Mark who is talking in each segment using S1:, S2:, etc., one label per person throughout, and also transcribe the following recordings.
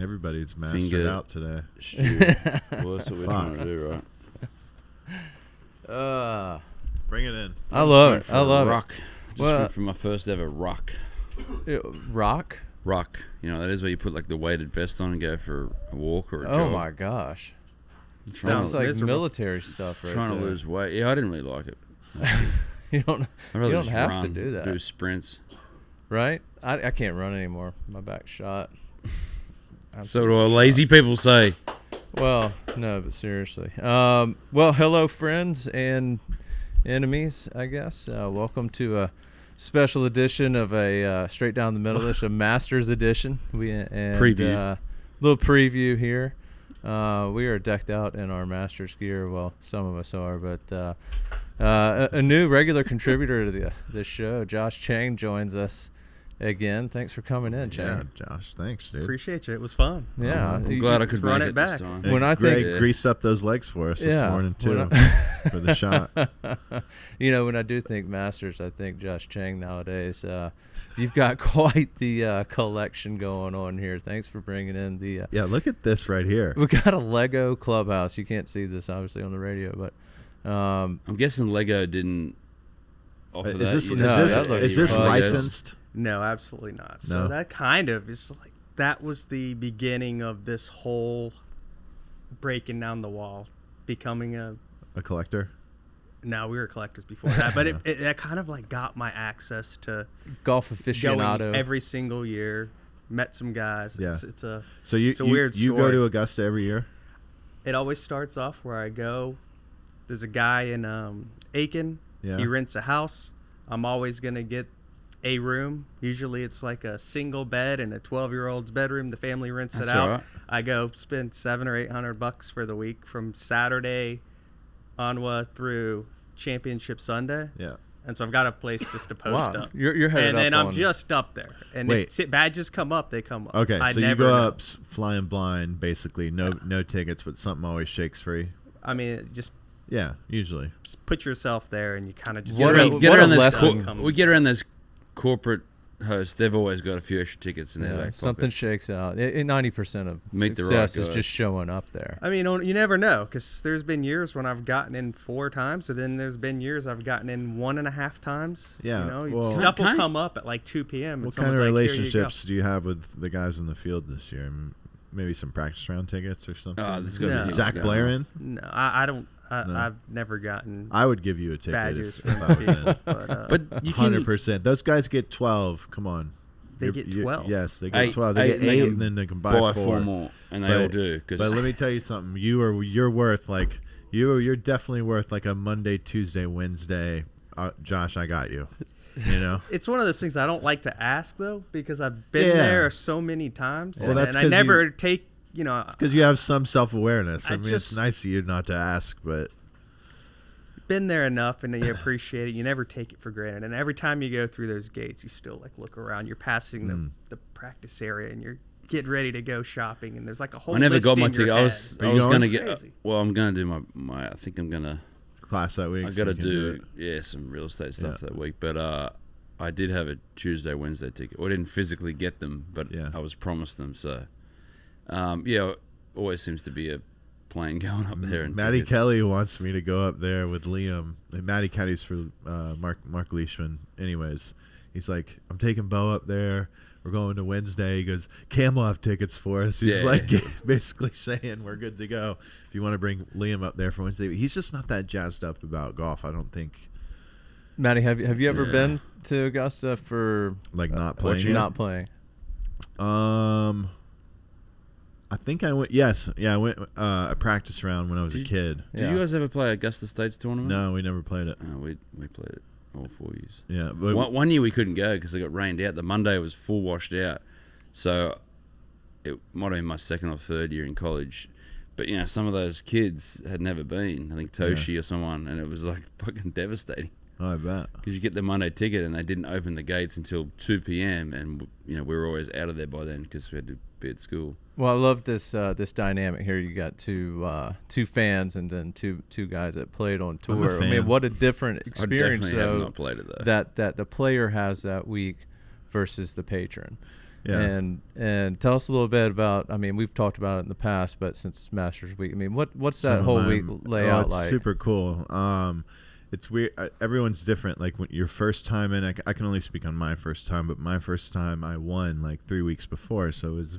S1: Everybody's mastered out today.
S2: Well, that's what we're trying to do, right?
S1: Bring it in.
S3: I love it. I love
S2: rock.
S3: it.
S2: Just went for my first ever rock.
S3: Rock?
S2: Rock. You know, that is where you put like the weighted vest on and go for a walk or a jog.
S3: Oh my gosh. Sounds like military stuff right
S2: Trying
S3: there.
S2: to lose weight. Yeah, I didn't really like it.
S3: You don't have
S2: run,
S3: to do that.
S2: Do sprints.
S3: Right? I can't run anymore. My back's shot.
S2: So do all lazy people say.
S3: Well, no, but seriously. Well, hello, friends and enemies, I guess. Welcome to a special edition of a straight down the middle edition, a Masters edition.
S2: Preview.
S3: Little preview here. We are decked out in our Masters gear. Well, some of us are, but a new regular contributor to this show, Josh Chang, joins us again. Thanks for coming in, Chang.
S1: Yeah, Josh, thanks, dude.
S4: Appreciate you. It was fun.
S3: Yeah,
S2: I'm glad I could
S4: run
S2: make
S4: it
S2: this
S4: back.
S2: time.
S1: Hey,
S3: When I
S1: Greg
S3: think-
S1: greased up those legs for us this morning too for the shot.
S3: You know, when I do think Masters, I think Josh Chang nowadays. You've got quite the collection going on here. Thanks for bringing in the.
S1: Yeah, look at this right here.
S3: We got a Lego clubhouse. You can't see this obviously on the radio, but
S2: I'm guessing Lego didn't offer that.
S1: Is this licensed?
S4: No, absolutely not.
S1: No.
S4: So that kind of is like, that was the beginning of this whole breaking down the wall, becoming a
S1: collector.
S4: No, we were collectors before that, but it kind of like got my access to
S3: golf
S4: going
S3: aficionado
S4: every single year. Met some guys.
S1: Yeah.
S4: It's a
S1: You
S4: weird story.
S1: go to Augusta every year?
S4: It always starts off where I go. There's a guy in Aiken.
S1: Yeah.
S4: He rents a house. I'm always gonna get a room. Usually it's like a single bed in a 12-year-old's bedroom. The family rents it out.
S2: Right.
S4: I go spend $700 or $800 for the week from Saturday onward through Championship Sunday.
S1: Yeah.
S4: And so I've got a place just to post up.
S3: You're headed
S4: and then
S3: up
S4: I'm
S3: on-
S4: just up there. And
S1: Wait.
S4: if badges come up, they come up.
S1: Okay,
S4: I
S1: so you
S4: never
S1: go
S4: know.
S1: up flying blind, basically, no tickets, but something always shakes free.
S4: I mean, just
S1: Yeah, usually.
S4: put yourself there, and you kind of just
S3: What a-
S2: Get
S3: what a
S2: around those
S3: lesson.
S2: we get around those corporate hosts. They've always got a few extra tickets in their back
S3: something
S2: pockets.
S3: shakes out. 90% of
S2: Meet the
S3: success
S2: right
S3: is
S2: guy.
S3: just showing up there.
S4: I mean, you never know, because there's been years when I've gotten in 4 times, and then there's been years I've gotten in 1.5 times.
S1: Yeah,
S4: You know,
S1: well-
S4: stuff will come up at like 2 p.m.
S1: What
S4: and
S1: kind of
S4: someone's like, "Here you
S1: relationships do you have with the guys in the field this year? Maybe some practice round tickets or something?
S2: There's
S4: No.
S2: got to be
S1: Zach Blair in?
S4: go?" No, I don't.
S1: No.
S4: I've never gotten
S1: I would give you a ticket
S4: badges
S1: if
S4: from
S1: I was in.
S4: people. But,
S2: But you can
S1: 100%. Those guys get 12. Come on.
S4: They get 12?
S1: Yes, they get
S2: Eight-
S1: 12. They
S2: eight,
S1: get
S2: and
S1: 8,
S2: they
S1: and then they can buy
S2: buy
S1: 4.
S2: 4 more, and they
S1: But-
S2: all do.
S1: But let me tell you something. You're worth like you're definitely worth like a Monday, Tuesday, Wednesday. Josh, I got you. You know.
S4: it's one of those things I don't like to ask, though, because I've been
S1: Yeah.
S4: there so many times,
S1: Well,
S4: and,
S1: that's
S4: I
S1: 'cause
S4: never take, you know,
S1: Because you have some self-awareness. I
S4: I
S1: mean,
S4: just-
S1: it's nice of you not to ask, but
S4: been there enough, and you appreciate it. You never take it for granted, and every time you go through those gates, you still like look around. You're passing the practice area, and you're getting ready to go shopping, and there's like a whole.
S2: I never
S4: list
S2: got my
S4: in your
S2: ticket. I
S4: head.
S2: was
S1: Are you
S2: going to
S1: going?
S2: get.
S4: Crazy.
S2: Well, I'm going to do my. I think I'm going to.
S1: class that week.
S2: I
S1: so
S2: got to
S1: you can
S2: do
S1: it.
S2: some real estate stuff
S1: Yeah.
S2: that week, but I did have a Tuesday, Wednesday ticket. Well, I didn't physically get them, but
S1: Yeah.
S2: I was promised them. So, always seems to be a plane going up there. And
S1: Matty
S2: tickets.
S1: Kelly wants me to go up there with Liam. And Matty Kelly's for Mark Leishman. Anyways, he's like, I'm taking Bo up there. We're going to Wednesday. He goes, Cam will have tickets for us. He's like basically saying we're good to go if you want to bring Liam up there for Wednesday. He's just not that jazzed up about golf, I don't think.
S3: Matty, have you ever been to Augusta for
S1: Like not playing. yet?
S3: not playing?
S1: I think I went. Yes, yeah, I went a practice round when I was a kid.
S2: Did you guys ever play Augusta State's tournament?
S1: No, we never played it.
S2: We played it all 4 years.
S1: Yeah, but
S2: One year we couldn't go because it got rained out. The Monday was full washed out, so it might have been my second or third year in college. But some of those kids had never been. I think Toshi or someone, and it was like fucking devastating.
S1: I bet.
S2: Because you get the Monday ticket and they didn't open the gates until 2 p.m. and we were always out of there by then because we had to be at school.
S3: Well, I love this this dynamic here. You got two fans and then two guys that played on
S1: I'm a
S3: tour. I mean,
S1: fan.
S3: what a different experience
S2: I definitely have
S3: though
S2: not played it though.
S3: that the player has that week versus the patron.
S1: Yeah.
S3: And tell us a little bit about. I mean, we've talked about it in the past, but since Masters Week, I mean, what's that whole week layout
S1: it's
S3: like?
S1: Super cool. It's weird. Everyone's different. Like when your first time in, I can only speak on my first time, but my first time I won like 3 weeks before, so it was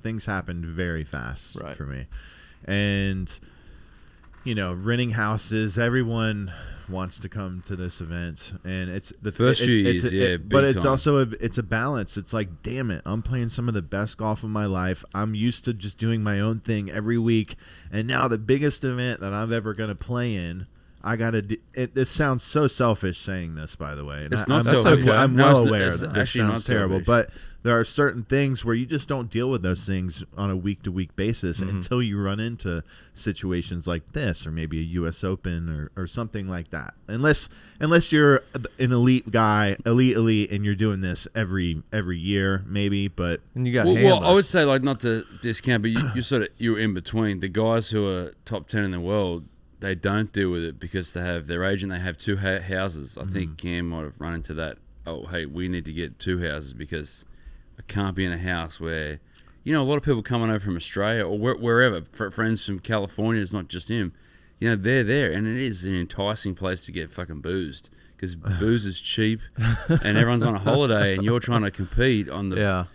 S1: things happened very fast for me, and renting houses. Everyone wants to come to this event, and it's the
S2: first few years,
S1: but it's
S2: time.
S1: also it's a balance. It's like, damn it, I'm playing some of the best golf of my life. I'm used to just doing my own thing every week, and now the biggest event that I'm ever going to play in, I gotta. This sounds so selfish saying this, by the way. And
S2: it's not selfish.
S1: I'm
S2: no,
S1: well aware
S2: it's
S1: that this
S2: actually
S1: sounds
S2: not
S1: terrible,
S2: selfish.
S1: but there are certain things where you just don't deal with those things on a week-to-week basis until you run into situations like this, or maybe a U.S. Open or something like that. Unless you're an elite guy, elite, and you're doing this every year, maybe. But
S3: And you got
S2: well, I would say, like, not to discount, but you're in between. The guys who are top 10 in the world, they don't deal with it because they have their agent. They have two houses. I think Cam might have run into that. Oh, hey, we need to get two houses because I can't be in a house where, a lot of people coming over from Australia or wherever, friends from California. It's not just him. They're there, and it is an enticing place to get fucking boozed because booze is cheap, and everyone's on a holiday, and you're trying to compete on the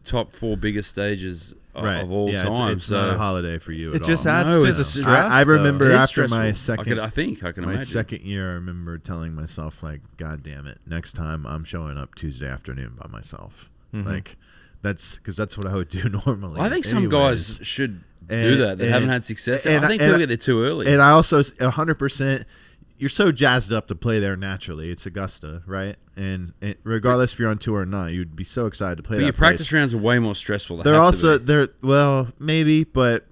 S2: top 4 biggest stages of all time.
S1: It's not a holiday for you.
S3: It
S1: at
S3: just
S1: all.
S3: adds to the stress.
S1: I remember
S2: It is
S1: after my
S2: stressful.
S1: second,
S2: I can
S1: my
S2: imagine.
S1: second year, I remember telling myself, like, God damn it, next time I'm showing up Tuesday afternoon by myself. Like, that's what I would do normally.
S2: I think some guys should do that. They haven't had success. I think people get there too early.
S1: And I also 100%. You're so jazzed up to play there naturally. It's Augusta, right? And regardless if you're on tour or not, you'd be so excited to play.
S2: But
S1: that
S2: your practice rounds are way more stressful.
S1: Well, maybe, but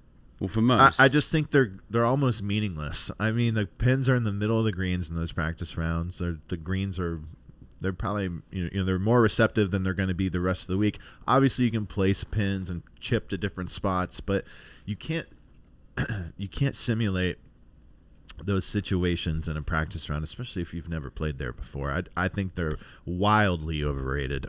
S2: for most,
S1: I just think they're almost meaningless. I mean, the pins are in the middle of the greens in those practice rounds. The greens they're probably they're more receptive than they're going to be the rest of the week. Obviously, you can place pins and chip to different spots, but you can't simulate those situations in a practice round, especially if you've never played there before. I think they're wildly overrated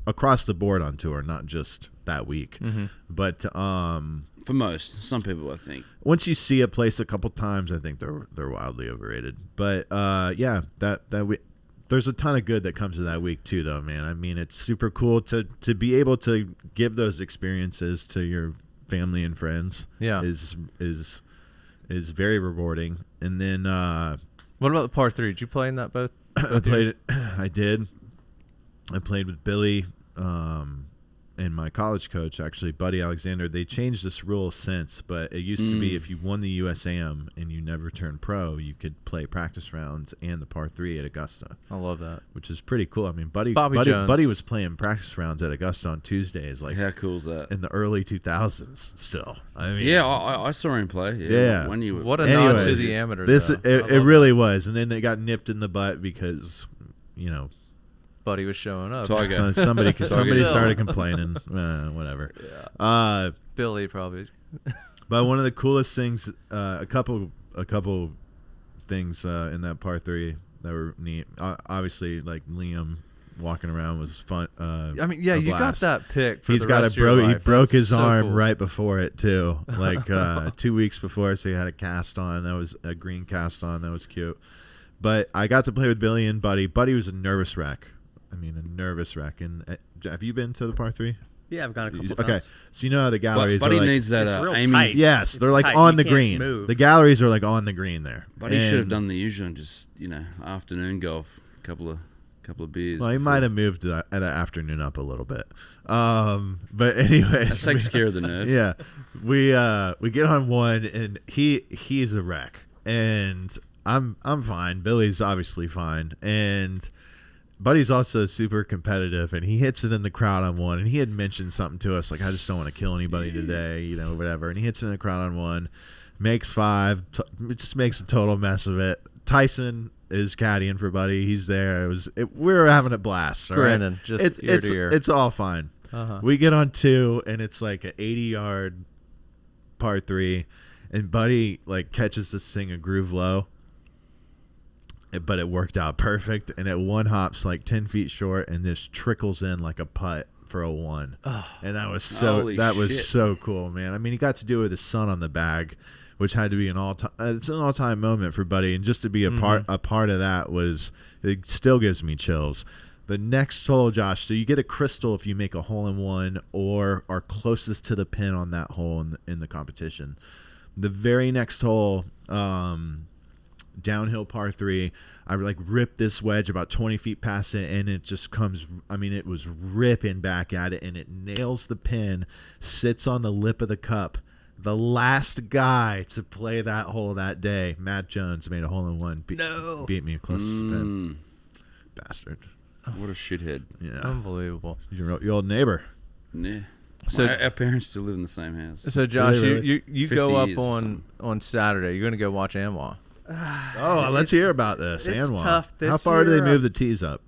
S1: across the board on tour, not just that week. But
S2: for most, some people, I think,
S1: once you see a place a couple times, I think they're wildly overrated. But that week, there's a ton of good that comes to that week too, though, man. I mean, it's super cool to be able to give those experiences to your family and friends.
S3: Yeah,
S1: is very rewarding. And then
S3: what about the par 3? Did you play in that both?
S1: I played. I did. I played with Billy and my college coach, actually, Buddy Alexander. They changed this rule since, but it used to be if you won the USAM and you never turned pro, you could play practice rounds and the par 3 at Augusta.
S3: I love that,
S1: which is pretty cool. I mean, Buddy was playing practice rounds at Augusta on Tuesdays. Like,
S2: how cool is that?
S1: In the early 2000s, still. I mean,
S2: I saw him play. When you
S3: what a nod to the amateurs.
S1: It really was, and then they got nipped in the butt because
S3: Buddy was showing up.
S2: Tiger.
S1: Somebody started complaining. Whatever.
S3: Yeah. Billy probably.
S1: But one of the coolest things, a couple things in that par 3 that were neat. Obviously, like Liam walking around was fun.
S3: I mean, yeah, you got that pick. For
S1: He's
S3: the
S1: got
S3: rest
S1: a broke. He
S3: life.
S1: broke
S3: That's
S1: his
S3: so
S1: arm
S3: cool.
S1: right before it too, like 2 weeks before. So he had a cast on. That was a green cast on. That was cute. But I got to play with Billy and Buddy. Buddy was a nervous wreck. I mean, a nervous wreck. And have you been to the par 3?
S4: Yeah, I've gone a couple times.
S1: Okay, so you know how the galleries
S2: Buddy
S1: are like,
S2: needs that
S4: it's real
S2: aiming.
S4: tight.
S1: Yes, they're like
S4: tight.
S1: on
S4: You
S1: the
S4: can't
S1: green.
S4: move.
S1: The galleries are like on the green there.
S2: Buddy should have done the usual and just afternoon golf, couple of beers.
S1: Well, he might have moved that afternoon up a little bit. But anyways,
S2: that takes care of the nerve.
S1: Yeah, we get on one and he's a wreck, and I'm fine. Billy's obviously fine, and Buddy's also super competitive, and he hits it in the crowd on one. And he had mentioned something to us like, I just don't want to kill anybody today, whatever. And he hits it in the crowd on one, makes 5, just makes a total mess of it. Tyson is caddying for Buddy. He's there. We were having a blast.
S3: Grinning, right? Just ear to ear.
S1: It's all fine. We get on 2, and it's like an 80-yard par 3, and Buddy like catches this thing a groove low. But it worked out perfect, and it one hops like 10 feet short, and this trickles in like a putt for a 1.
S3: Oh,
S1: and that was
S2: holy shit.
S1: so cool, man. I mean, he got to do it with his son on the bag, which had to be an all-time moment for Buddy, and just to be a part of that it still gives me chills. The next hole, Josh, so you get a crystal if you make a hole-in-one or are closest to the pin on that hole in the competition. The very next hole, downhill par 3, I ripped this wedge about 20 feet past it, and it just comes, I mean, it was ripping back at it, and it nails the pin, sits on the lip of the cup. The last guy to play that hole that day, Matt Jones, made a hole-in-one. Beat me close to the pin. Bastard.
S2: What a shithead.
S1: Yeah.
S3: unbelievable.
S1: Your old neighbor.
S2: Yeah.
S3: So-
S2: Our parents still live in the same house.
S3: So Josh,
S1: Really?
S3: you
S2: 50
S3: go up
S2: years or
S3: on Saturday. You're going to go watch ANWA.
S1: Oh, let's hear about this.
S4: it's
S1: Anwar.
S4: tough this
S1: How far do they
S4: year,
S1: move the tees up?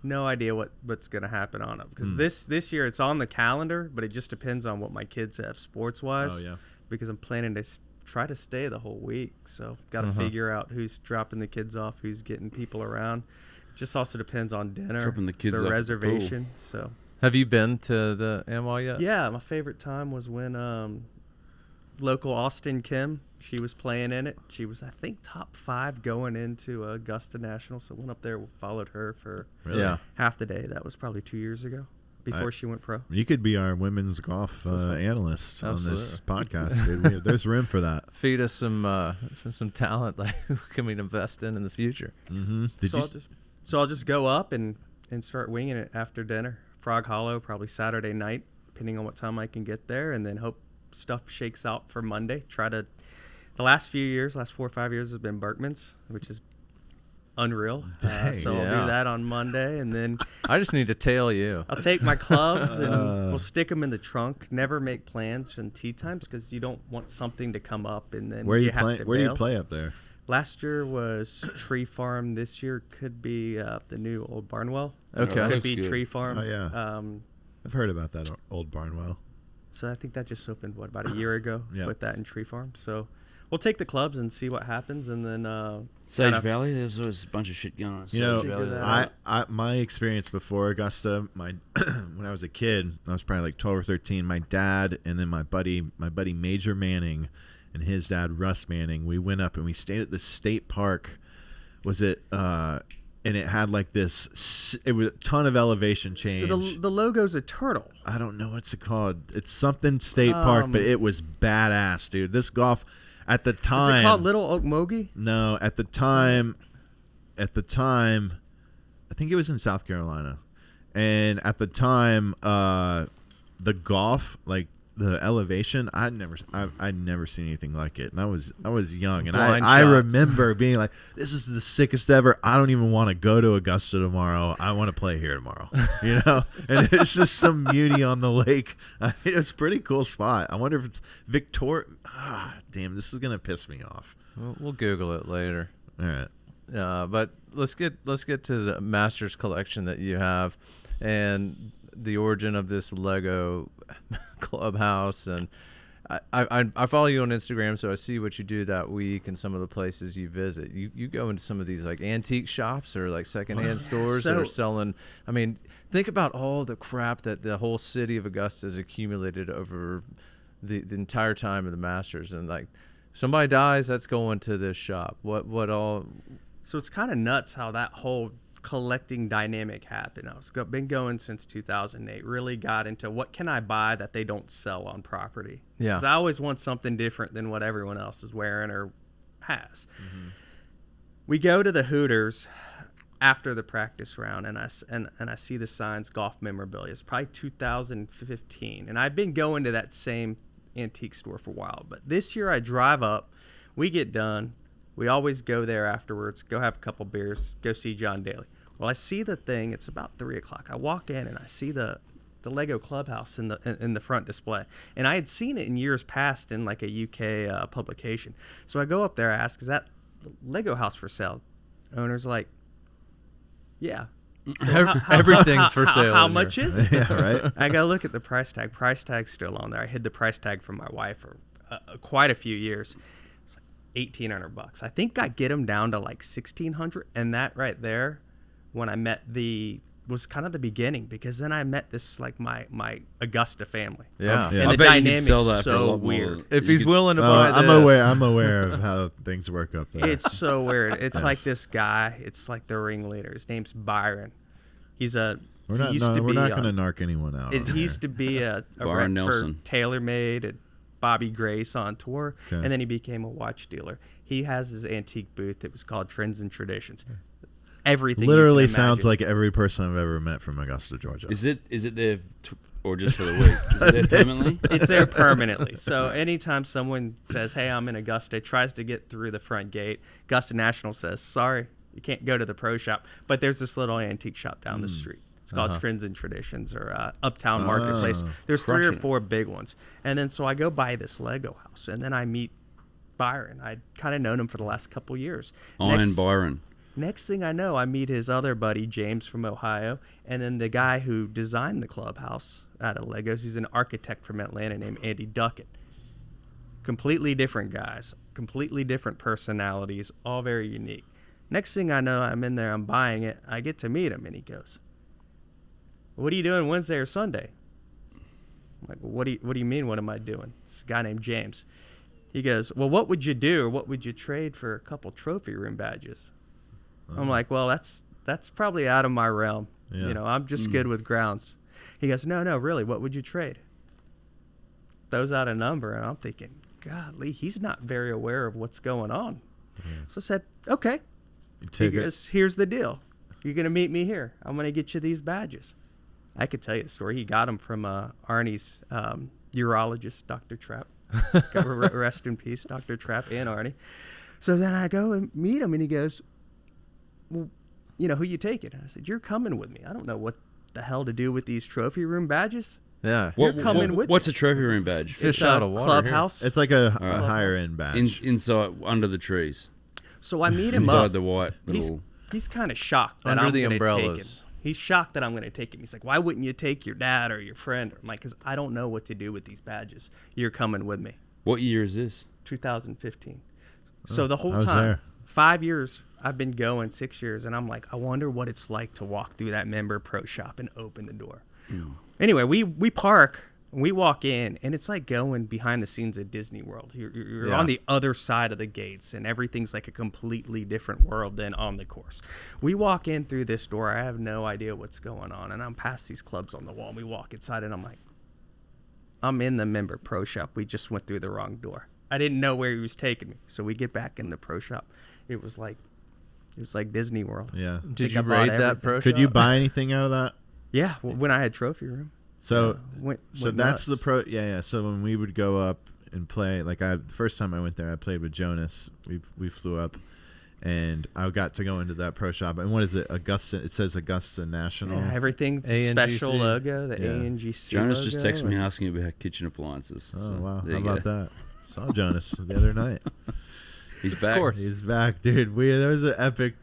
S4: No idea what's going to happen on it, because this year it's on the calendar, but it just depends on what my kids have sports wise.
S1: Oh, yeah.
S4: Because I'm planning to try to stay the whole week, so got to figure out who's dropping the kids off, who's getting people around. It just also depends on dinner,
S2: Dropping the kids off
S4: the
S2: at the
S4: reservation. So
S3: Have you been to the ANWA yet?
S4: yeah, my favorite time was when local Austin Kim, she was playing in it. She was, I think, top 5 going into Augusta National. So went up there, followed her for
S1: Really?
S3: Yeah.
S4: half the day. That was probably 2 years ago, before she went pro.
S1: You could be our women's golf analyst on this podcast. Dude. There's room for that.
S3: Feed us some talent like who can we invest in the future?
S1: Mm-hmm.
S4: So I'll just go up and start winging it after dinner. Frog Hollow, probably Saturday night, depending on what time I can get there, and then hope stuff shakes out for Monday. The last 4 or 5 years has been Berkman's, which is unreal. So I'll
S3: Yeah.
S4: do that on Monday, and then
S3: I just need to tail you.
S4: I'll take my clubs and we'll stick them in the trunk. Never make plans in tee times because you don't want something to come up and then
S1: Where
S4: you
S1: do
S4: have to
S1: you
S4: bail.
S1: play up there?
S4: Last year was Tree Farm. This year could be the new Old Barnwell.
S3: Okay.
S2: that
S4: Could
S2: looks
S4: be
S2: good.
S4: Tree Farm.
S1: Oh, yeah. I've heard about that old Barnwell.
S4: So I think that just opened, about a year ago?
S1: Yeah.
S4: Put that in Tree Farm. So we'll take the clubs and see what happens, and then
S2: Sage
S4: kinda-
S2: Valley, there's always a bunch of shit going on. at
S1: You know,
S2: Sage Valley.
S4: that
S1: I my experience before Augusta, when I was a kid, I was probably like 12 or 13. My dad and then my buddy Major Manning and his dad Russ Manning, we went up and we stayed at the state park. Was it? And it had like this. It was a ton of elevation change.
S4: the logo's a turtle.
S1: I don't know what's it called. It's something state park, but it was badass, dude. This golf at the time.
S4: Is it called Little Okmulgee?
S1: No, at the time, I think it was in South Carolina, and at the time, the golf, like the elevation, I'd never seen anything like it, and I was young, and
S3: Blind
S1: I
S3: shots.
S1: remember being like, this is the sickest ever. I don't even want to go to Augusta tomorrow. I want to play here tomorrow, you know. And it's just some beauty on the lake. It's a pretty cool spot. I wonder if it's Victor. Damn, this is gonna piss me off.
S3: We'll Google it later.
S1: All right.
S3: But let's get to the Masters collection that you have, and the origin of this Lego clubhouse. And I follow you on Instagram, so I see what you do that week and some of the places you visit. You go into some of these like antique shops or like secondhand stores that are selling. I mean, think about all the crap that the whole city of Augusta has accumulated over the entire time of the Masters, and like somebody dies, that's going to this shop. What all?
S4: So it's kind of nuts how that whole collecting dynamic happened. Been going since 2008. Really got into what can I buy that they don't sell on property.
S3: Yeah.
S4: Because I always want something different than what everyone else is wearing or has. Mm-hmm. We go to the Hooters after the practice round, and I see the signs golf memorabilia. It's probably 2015, and I've been going to that same antique store for a while. But this year I drive up, we get done. We always go there afterwards, go have a couple beers, go see John Daly. Well, I see the thing. It's about 3 o'clock. I walk in and I see the Lego clubhouse in the front display, and I had seen it in years past in like a UK publication. So I go up there, I ask, "Is that the Lego house for sale?" Owner's like, "Yeah." So
S3: Everything's for sale.
S4: How
S3: in
S4: much
S3: here.
S4: is it?
S1: Yeah, right.
S4: I go look at the price tag. Price tag's still on there. I hid the price tag from my wife for quite a few years. It's like $1,800. I think I get them down to like $1,600, and that right there, when I met the was kind of the beginning, because then I met this like my Augusta family.
S3: Yeah.
S1: Yeah.
S4: And
S2: I
S4: the
S2: bet you could
S4: dynamic's
S2: sell that for a
S4: so
S2: lot more.
S4: weird.
S3: If
S2: You
S3: he's
S2: could-
S3: willing to buy
S1: I'm
S3: this.
S1: aware of how things work up there.
S4: It's so weird. It's
S1: Yes.
S4: like this guy. It's like the ringleader. His name's Byron. He's a.
S1: we're
S4: he
S1: not
S4: used to
S1: we're
S4: be,
S1: not going to narc anyone out. on
S4: He used
S1: here.
S4: to be a
S2: Byron
S4: rep for
S2: Nelson.
S4: TaylorMade and Bobby Grace on tour,
S1: Okay.
S4: and then he became a watch dealer. He has his antique booth. It was called Trends and Traditions. Everything you
S1: Literally
S4: can
S1: sounds
S4: imagine.
S1: like every person I've ever met from Augusta, Georgia.
S2: Is it there or just for the week? Is it there permanently?
S4: It's there permanently. So anytime someone says, "Hey, I'm in Augusta," tries to get through the front gate, Augusta National says, "Sorry, you can't go to the pro shop." But there's this little antique shop down the street. It's called Trends and Traditions, or Uptown Marketplace.
S1: Oh.
S4: There's 3 or
S2: Crushing it.
S4: 4 big ones. And then so I go by this Lego house, and then I meet Byron. I'd kind of known him for the last couple years.
S2: Iron Byron.
S4: Next thing I know, I meet his other buddy, James from Ohio, and then the guy who designed the clubhouse out of Legos. He's an architect from Atlanta named Andy Duckett. Completely different guys, completely different personalities, all very unique. Next thing I know, I'm in there, I'm buying it. I get to meet him, and he goes, "What are you doing Wednesday or Sunday?" I'm like, what do you mean, what am I doing? This guy named James. He goes, "Well, what would you do, or what would you trade for a couple trophy room badges?" I'm like, "Well, that's probably out of my realm.
S1: Yeah.
S4: You know, I'm just good with grounds." He goes, No, really, what would you trade?" Throws out a number, and I'm thinking, golly, he's not very aware of what's going on. So I said, "Okay."
S1: You
S4: He
S1: take it.
S4: goes, "Here's the deal. You're going to meet me here. I'm going to get you these badges." I could tell you the story. He got them from Arnie's urologist, Dr. Trapp. Rest in peace, Dr. Trapp and Arnie. So then I go and meet him, and he goes, "Well, you know, who you taking?" And I said, "You're coming with me. I don't know what the hell to do with these trophy room badges."
S3: Yeah.
S4: You're coming with
S2: What's
S4: me.
S2: a trophy room badge?
S3: Fish
S4: It's
S3: out
S4: a
S3: of water here.
S4: clubhouse.
S1: It's like a
S2: Alright.
S1: higher end badge.
S2: Inside, under the trees.
S4: So I meet him
S2: Inside
S4: up.
S2: the white
S4: He's
S2: little...
S4: kind of shocked that
S3: Under
S4: I'm
S3: the
S4: gonna
S3: umbrellas.
S4: take him. He's shocked that I'm going to take him. He's like, "Why wouldn't you take your dad or your friend?" I'm like, "Because I don't know what to do with these badges. You're coming with me."
S2: What year is this?
S4: 2015. So the
S1: I
S4: whole
S1: was
S4: time,
S1: there.
S4: 5 years, I've been going, 6 years, and I'm like, I wonder what it's like to walk through that member pro shop and open the door. Anyway, we park, we walk in, and it's like going behind the scenes at Disney World. You're
S3: Yeah.
S4: on the other side of the gates, and everything's like a completely different world than on the course. We walk in through this door. I have no idea what's going on, and I'm past these clubs on the wall, and we walk inside, and I'm like, I'm in the member pro shop. We just went through the wrong door. I didn't know where he was taking me. So we get back in the pro shop. It was like Disney World.
S1: Yeah.
S3: Did
S4: think
S3: you
S4: I bought
S3: raid that
S4: everything.
S3: pro
S1: Could you
S3: shop?
S1: buy anything out of that?
S4: Yeah, when I had trophy room.
S1: So
S4: Went
S1: that's
S4: nuts.
S1: the pro. Yeah. So when we would go up and play, like the first time I went there, I played with Jonas. We flew up, and I got to go into that pro shop. And what is it? Augusta. It says Augusta National.
S4: Yeah, everything's
S3: ANGC.
S4: special logo, the
S1: Yeah.
S4: ANGC
S2: Jonas
S4: logo.
S2: just texted me asking about kitchen appliances.
S1: Oh
S2: So
S1: wow!
S2: there
S1: How
S2: you
S1: about
S2: go.
S1: that? Saw Jonas the other night.
S2: He's back.
S3: course.
S1: He's back, dude. There was an epic.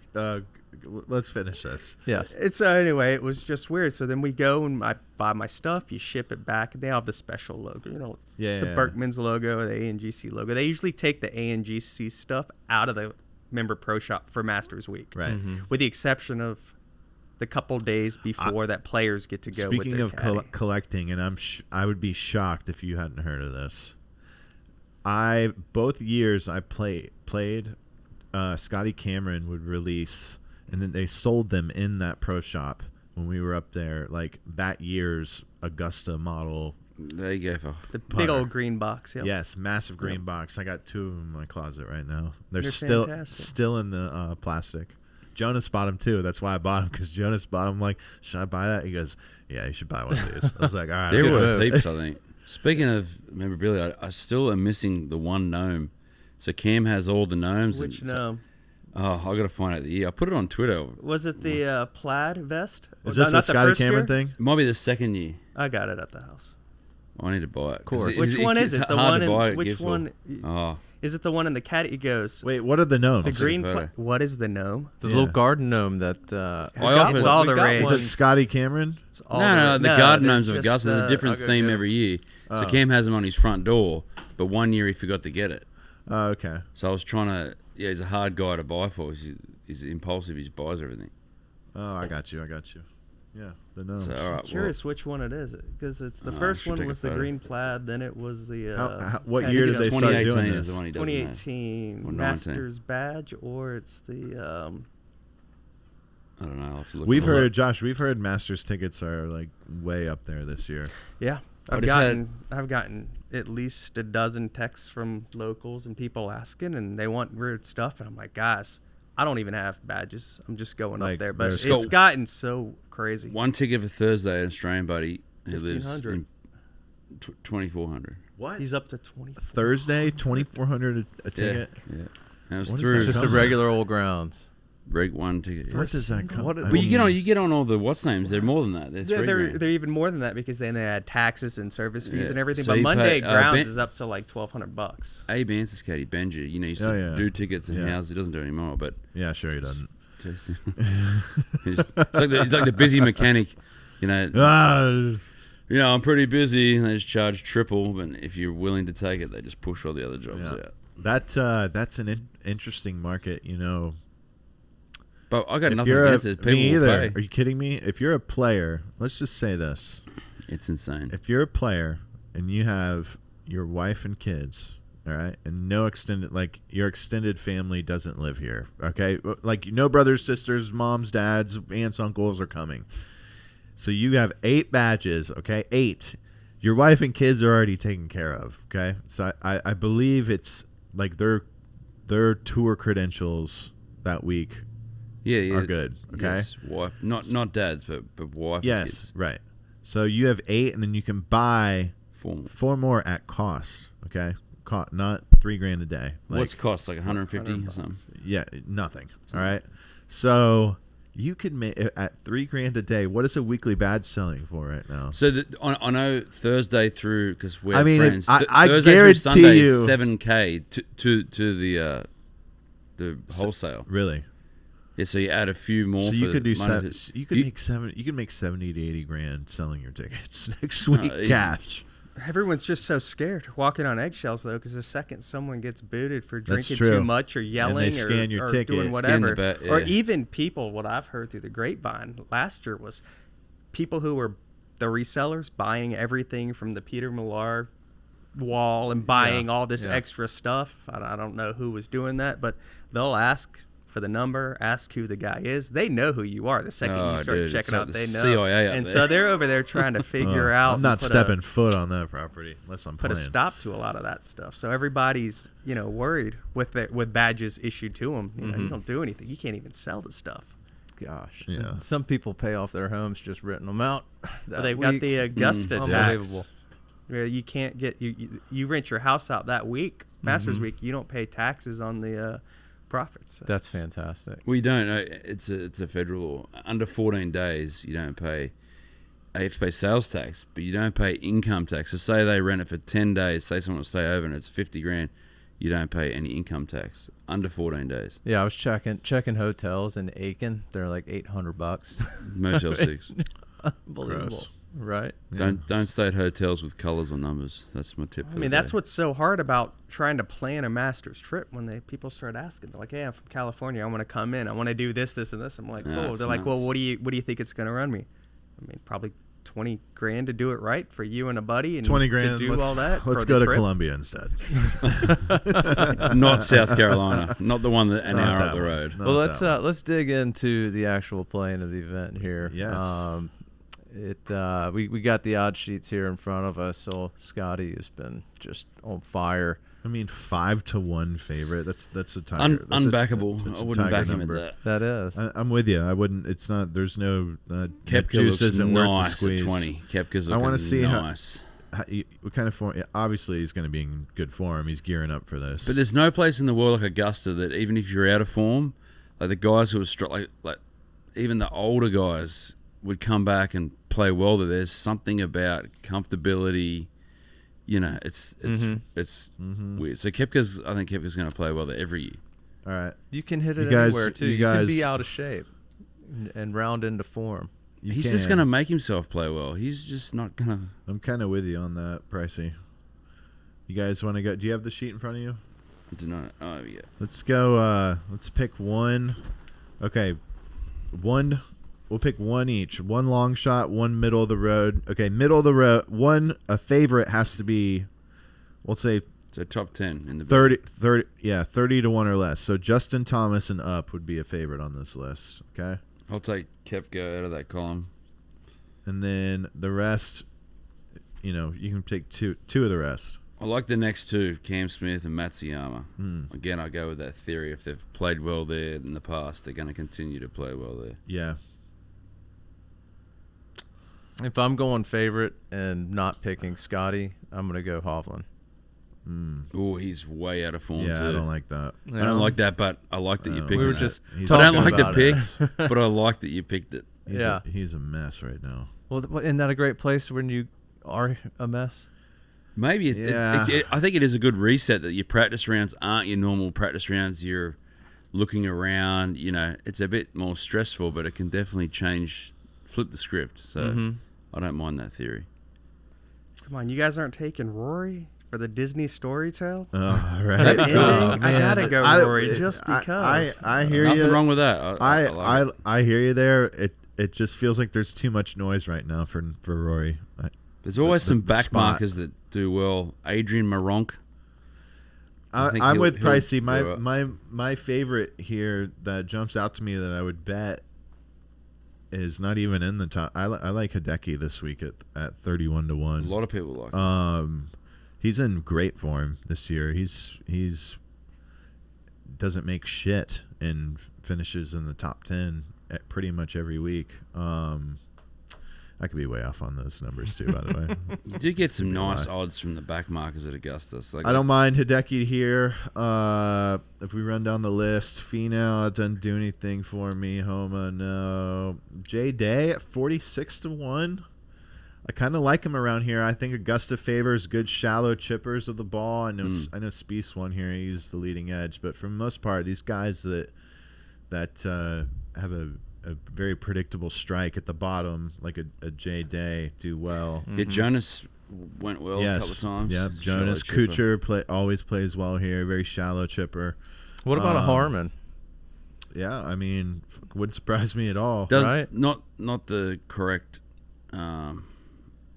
S1: Let's finish this.
S3: Yes.
S4: It's anyway, it was just weird. So then we go and I buy my stuff. You ship it back. They have the special logo,
S1: Yeah.
S4: the Berkman's logo, the ANGC logo. They usually take the ANGC stuff out of the member pro shop for Masters Week,
S1: Right.
S4: with the exception of the couple days before that players get to go.
S1: Speaking
S4: with their
S1: of
S4: caddy.
S1: collecting, and I would be shocked if you hadn't heard of this. Both years I played. Scottie Cameron would release, and then they sold them in that pro shop when we were up there. Like that year's Augusta model.
S2: There you go. For
S4: the big
S1: putter.
S4: old green box. Yep.
S1: Yes, massive green
S4: Yep.
S1: box. I got 2 of them in my closet right now. They're
S4: They're
S1: still
S4: fantastic.
S1: still in the plastic. Jonas bought them too. That's why I bought them, because Jonas bought them. Like, should I buy that? He goes, "Yeah, you should buy one of these." I was like, "All right."
S2: They're
S1: I'll get
S2: worth
S1: it."
S2: heaps, I think. Speaking of memorabilia, I still am missing the one gnome. So Cam has all the gnomes.
S4: Which
S2: and so-
S4: no?
S2: Oh, I got to find out the year. I put it on Twitter.
S4: Was it the plaid vest?
S1: Is
S4: No,
S1: this
S4: not
S1: a
S4: the
S1: Scottie
S4: first
S1: Cameron
S4: year?
S1: thing?
S2: It might be the second year.
S4: I got it at the house.
S2: I need to buy it. 'cause
S3: course.
S4: Which one is
S2: it's
S4: it? The
S2: hard
S4: one
S2: to
S4: in
S2: buy at
S4: which
S2: gift shop.
S4: one?
S2: Oh,
S4: Is it the one in the caddy? It goes.
S1: Wait, what are the gnomes?
S4: The
S2: see the
S4: green.
S2: photo.
S4: What is the gnome?
S3: The
S1: Yeah.
S3: little garden gnome that.
S2: often-
S4: It's all
S3: we
S4: the
S3: got
S4: rage.
S1: Is
S3: one.
S1: it Scottie Cameron?
S4: It's all
S2: no, the garden
S4: they're
S2: gnomes of
S4: just,
S2: Augusta. There's a different
S3: I'll go
S2: theme
S3: get 'em.
S2: every year. So
S1: Oh.
S2: Cam has them on his front door, but one year he forgot to get it.
S1: Oh, okay.
S2: So I was trying to. Yeah, he's a hard guy to buy for. He's impulsive. He just buys everything.
S1: Oh, I got you. Yeah, the gnomes.
S2: So, all right,
S4: I'm curious which one it is, because it's the first
S2: should
S4: one
S2: take a
S4: was the
S2: photo.
S4: green plaid, then it was the
S1: What year did they start
S2: 2018
S1: doing
S2: is
S1: this?
S2: the one he does now.
S4: 2018
S2: Or 19.
S4: Masters badge, or it's the
S2: I don't know. I'll have to look
S1: We've
S2: it up.
S1: heard, Josh. We've heard Masters tickets are like way up there this year.
S4: yeah.
S2: I
S4: I've
S2: just
S4: gotten at least a dozen texts from locals and people asking, and they want weird stuff, and I'm like, guys, I don't even have badges. I'm just going
S1: Like,
S4: up there, but
S1: there's-
S4: it's gotten so crazy.
S2: One ticket for Thursday, an Australian buddy who lives
S4: 1,500.
S2: in 2,400.
S1: What?
S4: He's up to 20.
S1: Thursday, 2,400 a ticket.
S2: Yeah. And it was
S1: What is
S2: through
S1: that
S3: Just a
S1: come-
S3: regular old grounds.
S2: Reg one ticket.
S1: What does that come?
S3: What-
S1: I
S3: But
S2: But
S1: mean,
S2: you get on all the what's names. They're more than that. They're $3,000.
S4: They're even more than that, because then they add taxes and service fees
S2: Yeah.
S4: and everything.
S2: So
S4: But
S2: you
S4: Monday
S2: pay,
S4: grounds
S2: Ben-
S4: is up to like $1,200.
S2: Abe answers Katie Benji. You know, he used to
S1: Oh, yeah.
S2: do tickets and
S1: Yeah.
S2: houses. He doesn't do it anymore, but
S1: Yeah, sure he doesn't.
S2: he's like the busy mechanic. You know, I'm pretty busy, and they just charge triple. But if you're willing to take it, they just push all the other jobs
S1: Yeah.
S2: out.
S1: That's an interesting market. You know,
S2: But I got
S1: if
S2: nothing
S1: you're
S2: against it. People
S1: me
S2: will
S1: either.
S2: pay.
S1: Are you kidding me? If you're a player, let's just say this:
S2: It's insane.
S1: if you're a player and you have your wife and kids, all right, and no extended, like your extended family doesn't live here, okay, like no brothers, sisters, moms, dads, aunts, uncles are coming. So you have 8 badges, okay, 8. Your wife and kids are already taken care of, okay. So I believe it's like their tour credentials that week
S2: Yeah.
S1: are good, okay.
S2: Yes, wife, not dads, but wife. And
S1: Yes,
S2: kids.
S1: right. So you have 8, and then you can buy
S2: Formal.
S1: 4 more at cost, okay? Not $3,000 a day. Like,
S2: What's cost? Like 150 or something.
S1: yeah, nothing. All right. So you could make at $3,000 a day. What is a weekly badge selling for right now?
S2: So I know Thursday through, because we're
S1: I mean,
S2: friends.
S1: I
S2: Thursday
S1: guarantee
S2: through Sunday
S1: you-
S2: is 7K to the wholesale.
S1: Really?
S2: Yeah, so you add a few more.
S1: So
S2: for
S1: you could do
S2: Monday
S1: you could make 70 to 80 grand selling your tickets next week
S2: easy.
S1: cash.
S4: Everyone's just so scared walking on eggshells, though, because the second someone gets booted for drinking
S1: true.
S4: too much or yelling
S1: scan your
S4: or
S1: ticket.
S4: doing
S1: Scan
S4: whatever,
S2: the
S4: or
S2: yeah.
S4: even people, what I've heard through the grapevine last year was people who were the resellers buying everything from the Peter Millar wall and buying all this extra stuff. I don't know who was doing that, but they'll ask for the number, ask who the guy is. They know who you are the second you start
S2: dude, it's
S4: checking
S2: like
S4: out.
S2: the
S4: They know,
S2: CIA out
S4: and
S2: there.
S4: so they're over there trying to figure out.
S1: I'm not
S4: and put
S1: stepping foot on that property unless I'm
S4: put
S1: playing.
S4: a stop to a lot of that stuff. So everybody's worried with badges issued to them. You don't do anything. You can't even sell the stuff.
S3: Gosh.
S1: Yeah.
S3: And some people pay off their homes just renting them out.
S4: Well, they've got the Augusta tax.
S3: Unbelievable.
S4: Where you can't get you rent your house out that week, Masters week. You don't pay taxes on the profits.
S3: That's fantastic.
S2: We don't. It's a federal law. Under 14 days, you don't pay. You have to pay sales tax, but you don't pay income tax. So say they rent it for 10 days. Say someone will stay over and it's 50 grand. You don't pay any income tax under 14 days.
S3: Yeah, I was checking hotels in Aiken. They're like $800.
S2: Motel 6.
S3: Unbelievable.
S1: Gross.
S3: Right?
S2: Don't stay at hotels with colours or numbers. That's my tip.
S4: I mean, that's what's so hard about trying to plan a Masters trip when people start asking. They're like, "Hey, I'm from California. I want to come in. I want to do this, this, and this." I'm like,
S2: Yeah,
S4: "Cool."
S2: it's
S4: They're like, "Well,
S2: nuts.
S4: what do you think it's going to run me?" I mean, probably 20 grand to do it right for you and a buddy, and
S1: 20 grand.
S4: to do all that.
S1: Let's
S4: for
S1: go
S4: the
S1: to
S4: trip.
S1: Columbia instead.
S2: Not South Carolina. Not the one that an
S1: Not
S2: hour
S1: that
S2: up the
S1: one.
S2: road.
S1: Not
S3: Well,
S1: that one.
S3: let's dig into the actual playing of the event here.
S1: Yes.
S3: We got the odds sheets here in front of us. So Scottie has been just on fire.
S1: I mean, 5-1 favorite. That's a tiger. That's
S2: Unbackable.
S1: that's
S2: I
S1: a
S2: wouldn't
S1: tiger
S2: back him
S1: number.
S2: at that.
S3: That is.
S1: I'm with you. I wouldn't. It's not. There's no.
S2: Kepka
S1: juice
S2: looks
S1: isn't worth the
S2: nice at
S1: squeeze.
S2: 20. Kepka's
S1: I
S2: looking
S1: wanna see how-
S2: nice.
S1: What kind of form? Yeah, obviously, he's going to be in good form. He's gearing up for this.
S2: But there's no place in the world like Augusta that even if you're out of form, like the guys who are like even the older guys would come back and play well there. There's something about comfortability. It's weird. So I think Kepka's going to play well there every year.
S1: All right.
S3: You can hit it
S1: You guys-
S3: anywhere too.
S1: you
S3: You can be
S1: guys-
S3: out of shape and round into form.
S2: He's just going to make himself play well. He's just not going to.
S1: I'm kind of with you on that, Pricey. You guys want to go? Do you have the sheet in front of you?
S2: Do not. Oh yeah.
S1: Let's go. Let's pick one. Okay, one We'll pick one each. One long shot, one middle of the road. Okay, middle of the road. A favorite has to be, we'll say,
S2: So top 10 in the
S1: 30 to 1 or less. So Justin Thomas and up would be a favorite on this list. Okay.
S2: I'll take Koepka out of that column.
S1: And then the rest, you can take two of the rest.
S2: I like the next two, Cam Smith and Matsuyama. Again, I go with that theory. If they've played well there in the past, they're going to continue to play well there.
S1: Yeah.
S3: If I'm going favorite and not picking Scottie, I'm going to go Hovland.
S2: Oh, he's way out of form
S1: Yeah,
S2: too.
S1: I don't like that.
S2: I don't like that, but I like that you picked it.
S3: We were just
S2: I
S3: talking
S2: don't like the
S3: about
S2: pick,
S3: it.
S2: but I like that you picked it.
S1: He's a mess right now.
S3: Well, isn't that a great place when you are a mess?
S2: Maybe I think it is a good reset that your practice rounds aren't your normal practice rounds. You're looking around, it's a bit more stressful, but it can definitely flip the script. So I don't mind that theory.
S4: Come on, you guys aren't taking Rory for the Disney story tale?
S1: Oh, right.
S4: That ending?
S1: Oh,
S4: I gotta go Rory just
S1: I-
S4: because.
S1: I hear
S2: Nothing
S1: you.
S2: wrong with that. I like it.
S1: I hear you there. It just feels like there's too much noise right now for Rory.
S2: There's always some back
S1: spot.
S2: markers that do well. Adrian Maronk.
S1: I'm with
S2: he'll
S1: Pricey.
S2: blow up.
S1: My favorite here that jumps out to me that I would bet is not even in the top. I like Hideki this week at 31 to
S2: A
S1: 1.
S2: lot of people like him.
S1: He's in great form this year. He's doesn't make shit and finishes in the top 10 at pretty much every week. I could be way off on those numbers too, by the way.
S2: You do get some nice odds from the back markers at Augusta. So
S1: I don't mind Hideki here. If we run down the list, Finau doesn't do anything for me. Homa, no. J Day at 46 to 1. I kind of like him around here. I think Augusta favors good shallow chippers of the ball. I know Spieth won here. He's the leading edge, but for the most part, these guys that have a very predictable strike at the bottom, like a J Day, do well.
S2: Yeah, Jonas went well a couple of times.
S1: Yeah, Jonas Kuchar always plays well here. Very shallow chipper.
S3: What about a Harmon?
S1: Yeah, I mean, wouldn't surprise me at all.
S3: Right?
S2: Not the correct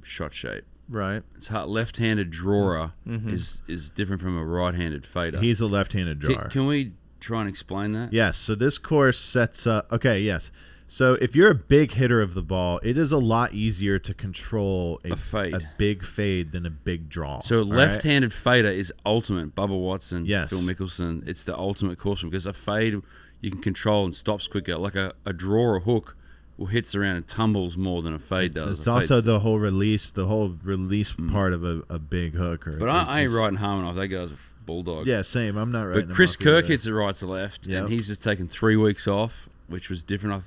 S2: shot shape.
S3: Right.
S2: It's hard. Left-handed drawer is different from a right-handed fader.
S1: He's a left-handed drawer.
S2: Can we try and explain that?
S1: Yes. So this course sets up. Okay. Yes. So if you're a big hitter of the ball, it is a lot easier to control a big fade than a big draw.
S2: So left-handed fader is ultimate. Bubba Watson,
S1: Yes.
S2: Phil Mickelson. It's the ultimate course because a fade you can control and stops quicker. Like a draw or hook will hits around and tumbles more than a fade does.
S1: It's also the whole release part of a big hook.
S2: But I ain't writing Harmon off. That guy's a bulldog.
S1: Yeah, same. I'm not writing.
S2: But Chris
S1: him off
S2: Kirk
S1: either.
S2: hits it right to left,
S1: Yep.
S2: and he's just taken 3 weeks off, which was different.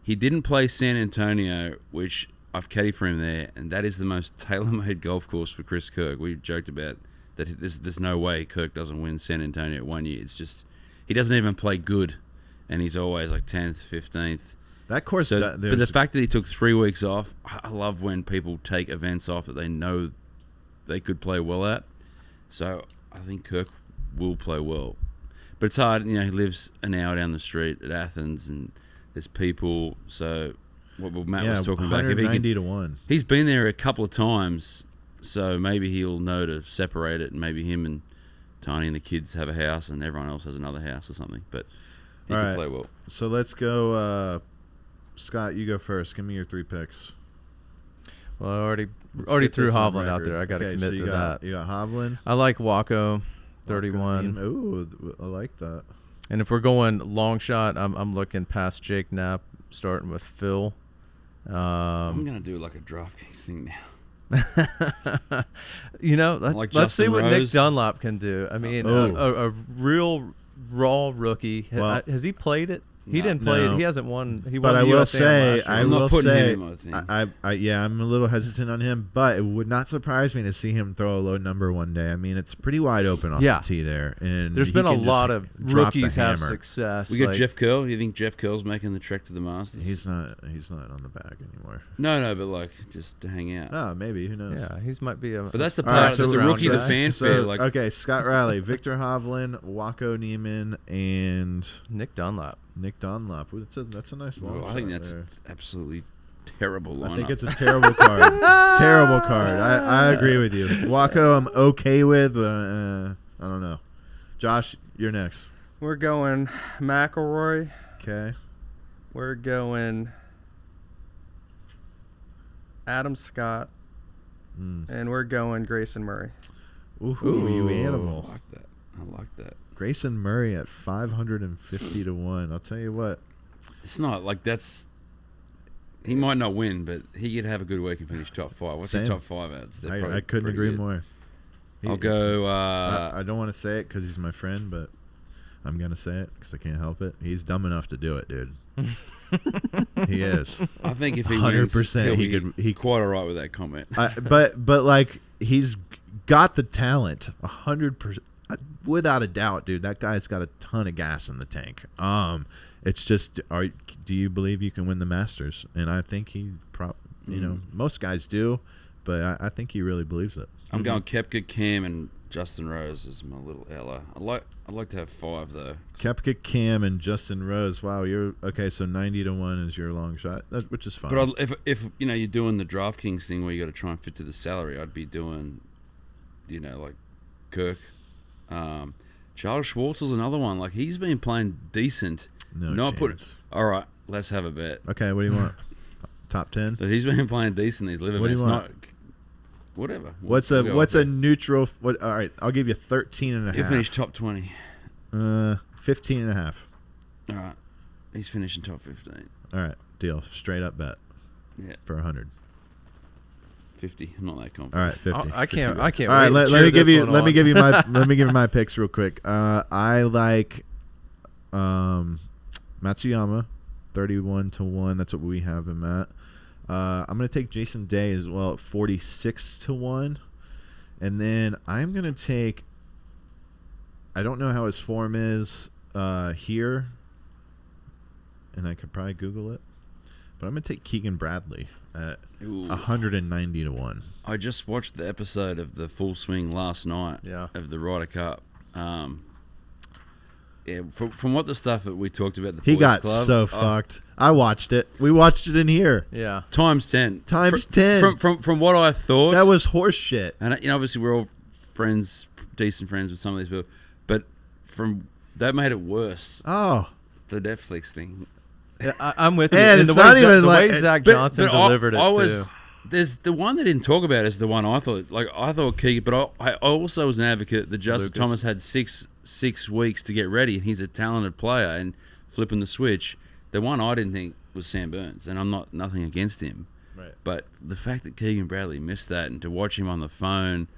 S2: He didn't play San Antonio, which I've caddied for him there, and that is the most tailor-made golf course for Chris Kirk. We joked about that there's no way Kirk doesn't win San Antonio 1 year. It's just he doesn't even play good, and he's always like 10th, 15th.
S1: That course.
S2: But the fact that he took 3 weeks off, I love when people take events off that they know they could play well at. So I think Kirk will play well. But it's hard, he lives an hour down the street at Athens, and there's people. So what Matt was talking about,
S1: 190 to 1.
S2: He's been there a couple of times, so maybe he'll know to separate it, and maybe him and Tony and the kids have a house, and everyone else has another house or something. But he can play well.
S1: So let's go. Scott, you go first. Give me your 3 picks.
S3: Well, I already threw Hovland out there. I got to commit to that.
S1: You got Hovland.
S3: I like Waco, 31.
S1: Ooh, I like that.
S3: And if we're going long shot, I'm looking past Jake Knapp, starting with Phil.
S2: I'm gonna do like a DraftKings thing now.
S3: Let's see what
S2: Rose.
S3: Nick Dunlap can do. I mean, a real raw rookie.
S1: Well,
S3: has he played it? He
S2: No.
S3: didn't play
S1: No.
S3: it. He hasn't won. He
S1: But
S3: won
S1: I
S3: the
S1: will
S3: US
S1: say,
S3: last year.
S2: I'm not putting him in my thing.
S1: I'm a little hesitant on him, but it would not surprise me to see him throw a low number one day. I mean, it's pretty wide open off the tee there, and
S3: there's
S1: he
S3: been a
S1: can
S3: lot
S1: just
S3: of
S1: drop the
S3: rookies have
S1: hammer.
S3: success.
S2: We got Jeff Curl. You think Jeff Curl's making the trek to the Masters?
S1: He's not on the bag anymore.
S2: No, but like just to hang out.
S1: Oh, maybe, who knows?
S3: Yeah, he's might be a.
S2: But that's the
S1: All right,
S2: part.
S1: so
S2: That's the
S3: round
S2: rookie, the
S3: guy.
S2: fanfare.
S1: Okay, Scott Riley, Victor Hovland, Waco Neiman, and
S3: Nick Dunlap.
S1: Nick Dunlap. Ooh, that's a nice long
S2: Well, I
S1: shot
S2: think that's
S1: there.
S2: absolutely terrible lineup.
S1: I think it's a terrible card. Terrible card. I agree with you. Waco, I'm okay with, but I don't know. Josh, you're next.
S4: We're going McIlroy.
S1: Okay.
S4: We're going Adam Scott. And we're going Grayson Murray.
S1: Ooh, you animal.
S2: I like that. I like that.
S1: Grayson Murray at 550 to 1. I'll tell you what.
S2: It's not like that's. He might not win, but he could have a good week and finish top 5. What's his
S1: Same.
S2: top 5 odds?
S1: I couldn't agree more.
S2: I'll go.
S1: I don't want to say it because he's my friend, but I'm going to say it because I can't help it. He's dumb enough to do it, dude. He is.
S2: I think if he wins,
S1: 100%
S2: he quite all right with that comment.
S1: But like he's got the talent, 100%, without a doubt, dude. That guy's got a ton of gas in the tank. It's just, do you believe you can win the Masters? And I think he, most guys do, but I think he really believes it.
S2: I'm going Koepka, Cam, and Justin Rose is my little ally. I'd like to have 5 though.
S1: Koepka, Cam, and Justin Rose. Wow, you're okay. So 90 to 1 is your long shot, which is fine.
S2: But if you're doing the DraftKings thing where you got to try and fit to the salary, I'd be doing, like Kirk. Charles Schwartzel's another one. Like he's been playing decent.
S1: No chance.
S2: All right, let's have a bet.
S1: Okay, what do you want? Top 10?
S2: But he's been playing decent these live
S1: What do you
S2: events.
S1: want?
S2: Whatever.
S1: What's a neutral? All right, I'll give you 13 and a half.
S2: He'll finish top 20.
S1: 15 and a half.
S2: All right, he's finishing top 15.
S1: All right, deal. Straight up bet.
S2: Yeah,
S1: for 100.
S2: 50. I'm not that confident.
S1: All right, 50.
S3: I can't.
S1: All
S3: Wait
S1: right,
S3: to
S1: let
S3: cheer
S1: me give
S3: this
S1: you.
S3: one
S1: Let me
S3: on.
S1: give you my. Let me give you my picks real quick. I like, Matsuyama, 31 to 1. That's what we have him at. I'm gonna take Jason Day as well at 46 to 1, and then I'm gonna take. I don't know how his form is here, and I could probably Google it, but I'm gonna take Keegan Bradley at 190 to 1.
S2: I just watched the episode of the Full Swing last night.
S3: Yeah.
S2: Of the Ryder Cup. Yeah, from what the stuff that we talked about, the
S1: He
S2: boys
S1: got
S2: club,
S1: so fucked. I watched it. We watched it in here.
S3: Yeah.
S2: times 10.
S1: Times 10.
S2: From what I thought,
S1: That was horse shit.
S2: and obviously we're all friends, decent friends with some of these people, but that made it worse.
S1: Oh.
S2: The Netflix thing.
S3: Yeah, I'm with you.
S1: And
S3: And
S1: it's
S3: the
S1: not
S3: way
S1: even
S3: the
S1: like-
S3: way Zach
S2: But
S3: Johnson delivered
S2: I
S3: it
S2: was,
S3: too.
S2: There's the one they didn't talk about is the one I thought. Like I thought Keegan, but I also was an advocate that Justin
S3: Lucas.
S2: Thomas had six weeks to get ready, and he's a talented player. And flipping the switch, the one I didn't think was Sam Burns, and I'm nothing against him.
S1: Right.
S2: But the fact that Keegan Bradley missed that, and to watch him on the phone,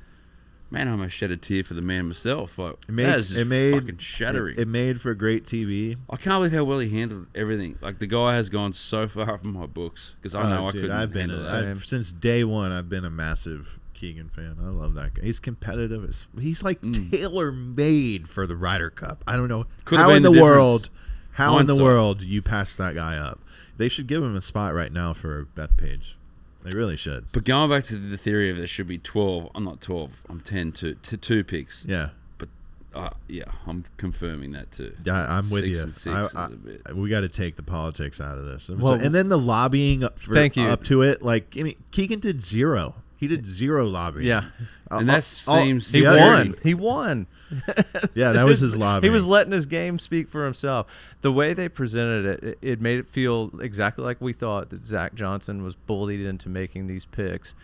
S2: man, I almost shed a tear for the man myself. Like, that is just fucking shattering.
S1: It made for great TV.
S2: I can't believe how well he handled everything. Like the guy has gone so far from my books because I know I couldn't handle that.
S1: Since day one, I've been a massive Keegan fan. I love that guy. He's competitive. He's like tailor made for the Ryder Cup. I don't know
S2: Could've
S1: how
S2: been
S1: in the
S2: the
S1: world. How in the
S2: Hindsight.
S1: world you pass that guy up? They should give him a spot right now for Beth Page. They really should.
S2: But going back to the theory of there should be 12, I'm not 12, I'm 10 to 2 picks.
S1: Yeah.
S2: But, yeah, I'm confirming that too.
S1: Yeah, I'm with
S2: 6
S1: you.
S2: and 6 is a bit.
S1: We got to take the politics out of this.
S3: Well,
S1: and then the lobbying up to it. Like, I mean, Keegan did zero. He did zero lobbying.
S3: Yeah.
S2: And that seems...
S3: He
S2: dirty.
S3: won. He won.
S1: Yeah, that was his lobbying.
S3: He was letting his game speak for himself. The way they presented it, it made it feel exactly like we thought that Zach Johnson was bullied into making these picks.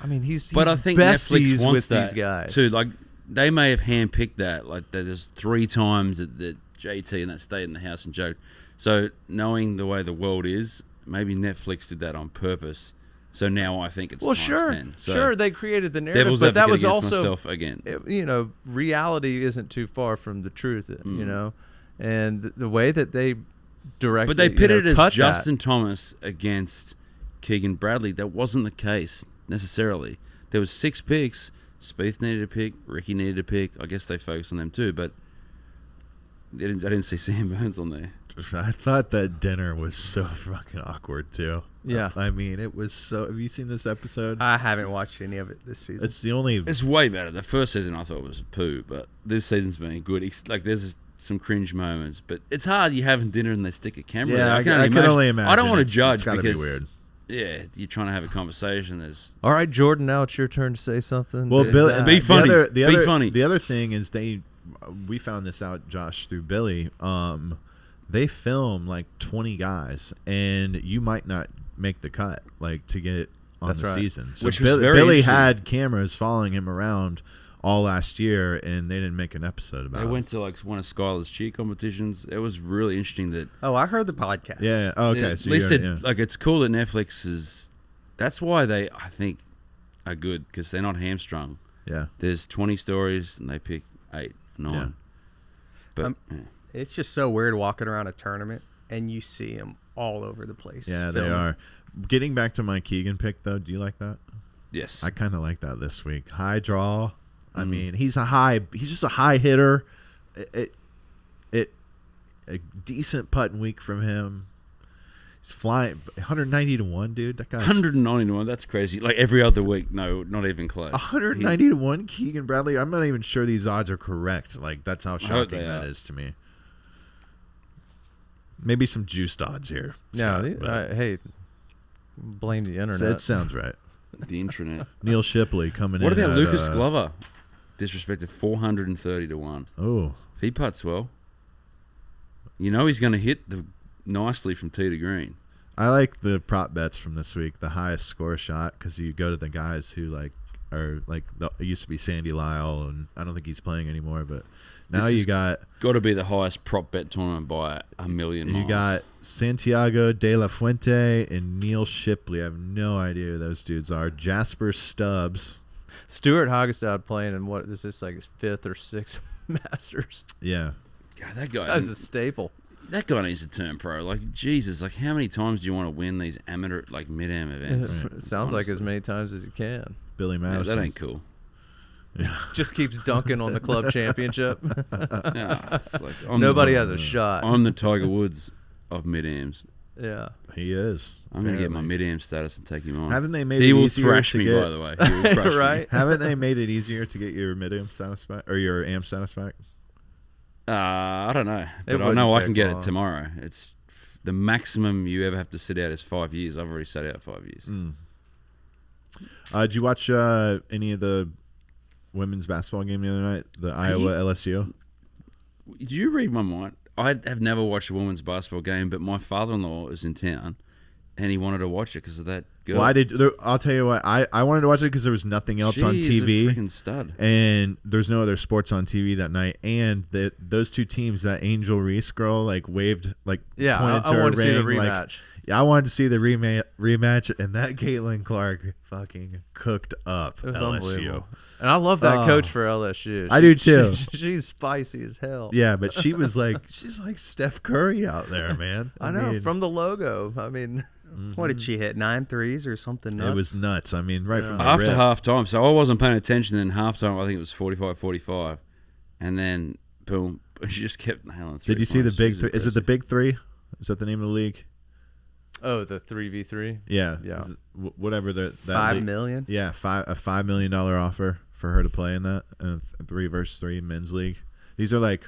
S3: I mean, he's
S2: But I think
S3: besties
S2: Netflix wants
S3: with
S2: that
S3: these guys
S2: too. Like they may have handpicked that. Like there's 3 times that JT and that stayed in the house and joked. So knowing the way the world is, maybe Netflix did that on purpose. So now I think it's
S3: Well,
S2: times
S3: sure,
S2: 10. So
S3: sure. They created the narrative,
S2: devil's
S3: but that
S2: advocate
S3: was
S2: against
S3: also
S2: myself again.
S3: reality isn't too far from the truth. And the way that they directed,
S2: But they pitted it
S3: cut
S2: as Justin Thomas against Keegan Bradley. That wasn't the case necessarily. There was 6 picks. Spieth needed a pick. Ricky needed a pick. I guess they focused on them too. But I didn't see Sam Burns on there.
S1: I thought that dinner was so fucking awkward too.
S3: Yeah.
S1: I mean, it was so. Have you seen this episode?
S4: I haven't watched any of it this season.
S1: It's the only.
S2: It's way better. The first season I thought was poo, but this season's been good. Like there's some cringe moments, but it's hard. You having dinner and they stick a camera.
S1: Yeah,
S2: there.
S1: I can only imagine.
S2: I don't want to
S1: It's
S2: judge
S1: gotta
S2: because
S1: be weird.
S2: yeah, you're trying to have a conversation. There's
S3: All right, Jordan. Now it's your turn to say something.
S1: Well,
S3: Is
S1: Bill,
S3: that-
S2: Be funny. Be funny.
S1: The other thing is we found this out, Josh, through Billy. They film like 20 guys, and you might not make the cut, like to get on
S3: That's
S1: the
S3: right.
S1: season. So
S2: Which was very
S1: Billy
S2: interesting.
S1: had cameras following him around all last year, and they didn't make an episode about
S2: They
S1: it.
S2: went to like one of Skylar's cheer competitions. It was really interesting that.
S4: Oh, I heard the podcast.
S1: Yeah. Oh, okay.
S2: At
S1: So
S2: least
S1: you yeah.
S2: like it's cool that Netflix is. That's why they, I think, are good because they're not hamstrung.
S1: Yeah.
S2: There's 20 stories and they pick 8, 9.
S1: Yeah.
S2: But yeah.
S4: It's just so weird walking around a tournament and you see them all over the place.
S1: Yeah, they
S4: filming.
S1: are. Getting back to my Keegan pick, though, do you like that?
S2: Yes,
S1: I kind of like that this week. High draw. I mean, he's just a high hitter. A decent putting week from him. He's flying 190 to 1, dude. That guy's
S2: 190 to 1. That's crazy. Like every other week. No, not even close.
S1: 190 to 1. Keegan Bradley. I'm not even sure these odds are correct. Like that's how
S2: hope
S1: shocking
S2: they
S1: that
S2: are.
S1: is to me. Maybe some juiced odds here.
S3: No,
S1: Scott, but
S3: hey, blame the internet.
S1: it sounds right.
S2: The internet.
S1: Neil Shipley coming
S2: What
S1: in.
S2: about
S1: at,
S2: Lucas Glover? Disrespected 430 to 1.
S1: Oh,
S2: If he putts well, you know he's going to hit nicely from tee to green.
S1: I like the prop bets from this week. The highest score shot because you go to the guys who are like it used to be Sandy Lyle, and I don't think he's playing anymore. But now
S2: This
S1: you
S2: is
S1: got
S2: Got to be the highest prop bet tournament by a million miles.
S1: you got Santiago De La Fuente and Neil Shipley. I have no idea who those dudes are. Jasper Stubbs.
S3: Stuart Hogestad playing in what is this like his 5th or 6th Masters?
S1: Yeah,
S2: God, that guy.
S3: That's a staple.
S2: That guy needs to turn pro. Like Jesus, like how many times do you want to win these amateur, like mid-am events?
S3: It sounds like as
S2: Honestly.
S3: many times as you can.
S1: Billy
S2: Yeah,
S1: Madison.
S2: that ain't cool.
S3: Just keeps dunking on the club championship.
S2: Yeah, it's like,
S3: Nobody has a shot.
S2: I'm the Tiger Woods of mid-ams.
S3: Yeah.
S1: He is.
S2: I'm gonna get my
S1: apparently.
S2: mid-am status and take him on.
S1: Haven't they made
S2: He
S1: it
S2: will
S1: easier
S2: thrash
S1: to
S2: me,
S1: get,
S2: by the way. He will crush me.
S3: Right?
S1: Haven't they made it easier to get your mid-am status back or your am status back?
S2: I don't know,
S3: It
S2: but I
S3: wouldn't
S2: know I
S3: take
S2: can get
S3: long.
S2: it tomorrow. It's the maximum you ever have to sit out is 5 years. I've already sat out 5 years.
S1: Did you watch any of the women's basketball game the other night? The Iowa LSU?
S2: Did you read my mind? I have never watched a women's basketball game, but my father-in-law is in town, and he wanted to watch it because of that girl.
S1: Well, I'll tell you what. I wanted to watch it because there was nothing else on
S2: She
S1: TV.
S2: is a freaking stud.
S1: And there's no other sports on TV that night. And those two teams, that Angel Reese girl, like waved, like
S3: Yeah,
S1: pointed
S3: I
S1: to her
S3: want to see the
S1: ring, like,
S3: rematch.
S1: yeah, I wanted to see the rematch, and that Caitlin Clark fucking cooked up
S3: It was
S1: LSU.
S3: unbelievable. And I love that
S1: Oh.
S3: coach for LSU.
S1: I do too.
S3: She's spicy as hell.
S1: Yeah, but she was like, she's like Steph Curry out there, man.
S3: I know,
S1: mean,
S3: from the logo. I mean,
S4: What did she hit? 9 threes or something? Nuts?
S1: it was nuts. I mean, right from the
S2: After
S1: rip.
S2: halftime, so I wasn't paying attention. Then halftime, I think it was 45-45, and then boom, she just kept nailing.
S1: Did you see the big?
S2: She's
S1: Is it the
S2: impressive.
S1: Big Three? Is that the name of the league?
S3: oh, the 3v3.
S1: Yeah,
S3: Yeah.
S1: Is it whatever that
S4: 5
S1: league-
S4: million.
S1: Yeah, a $5 million offer for her to play in that 3v3 men's league. These are like,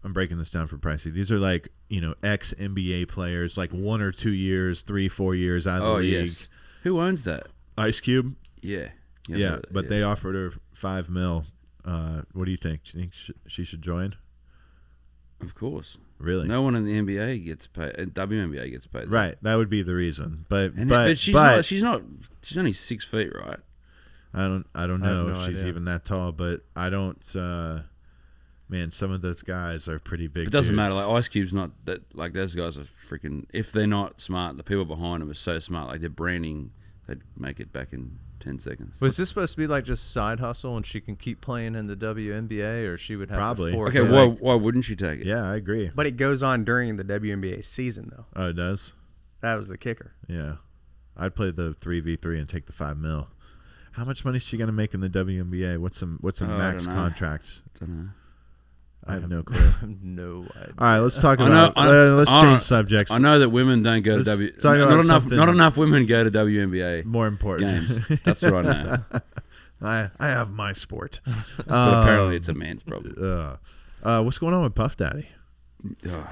S1: I'm breaking this down for pricey. These are like, ex NBA players, like 1 or 2 years, 3-4 years out of the
S2: Oh
S1: league.
S2: yes, who owns that?
S1: Ice Cube.
S2: Yeah,
S1: Yeah, but they offered her $5 million. What do you think? Do you think she should join?
S2: of course.
S1: Really?
S2: No one in the NBA gets paid. WNBA gets paid.
S1: Right, that would be the reason. But
S2: She's only 6 feet, right?
S1: I don't
S3: I have
S1: know
S3: no
S1: if she's
S3: idea.
S1: even that tall, but I don't. Man, some of those guys are pretty big.
S2: It doesn't
S1: dudes.
S2: matter. Like Ice Cube's not that. Like those guys are freaking. If they're not smart, the people behind them are so smart. Like their branding, they'd make it back in 10 seconds.
S3: Was this supposed to be like just side hustle and she can keep playing in the WNBA, or she would have
S1: Probably.
S3: to fork
S2: Okay,
S3: out?
S2: why wouldn't she take it?
S1: Yeah, I agree.
S4: But it goes on during the WNBA season, though.
S1: Oh, it does.
S4: That was the kicker.
S1: Yeah, I'd play the 3v3 and take the $5 million. How much money is she gonna make in the WNBA? What's a
S2: I
S1: max
S2: don't know.
S1: contract?
S2: Don't know.
S1: I have no clue.
S3: No idea.
S1: All right, let's talk
S2: I know-
S1: about.
S2: I-
S1: let's
S2: I-
S1: change subjects.
S2: I know that women don't go to
S1: Let's
S2: W.
S1: talk about something-
S2: Not enough women go to WNBA
S1: More important
S2: games. That's what I know.
S1: I have my sport.
S2: But apparently, it's a man's problem.
S1: What's going on with Puff Daddy?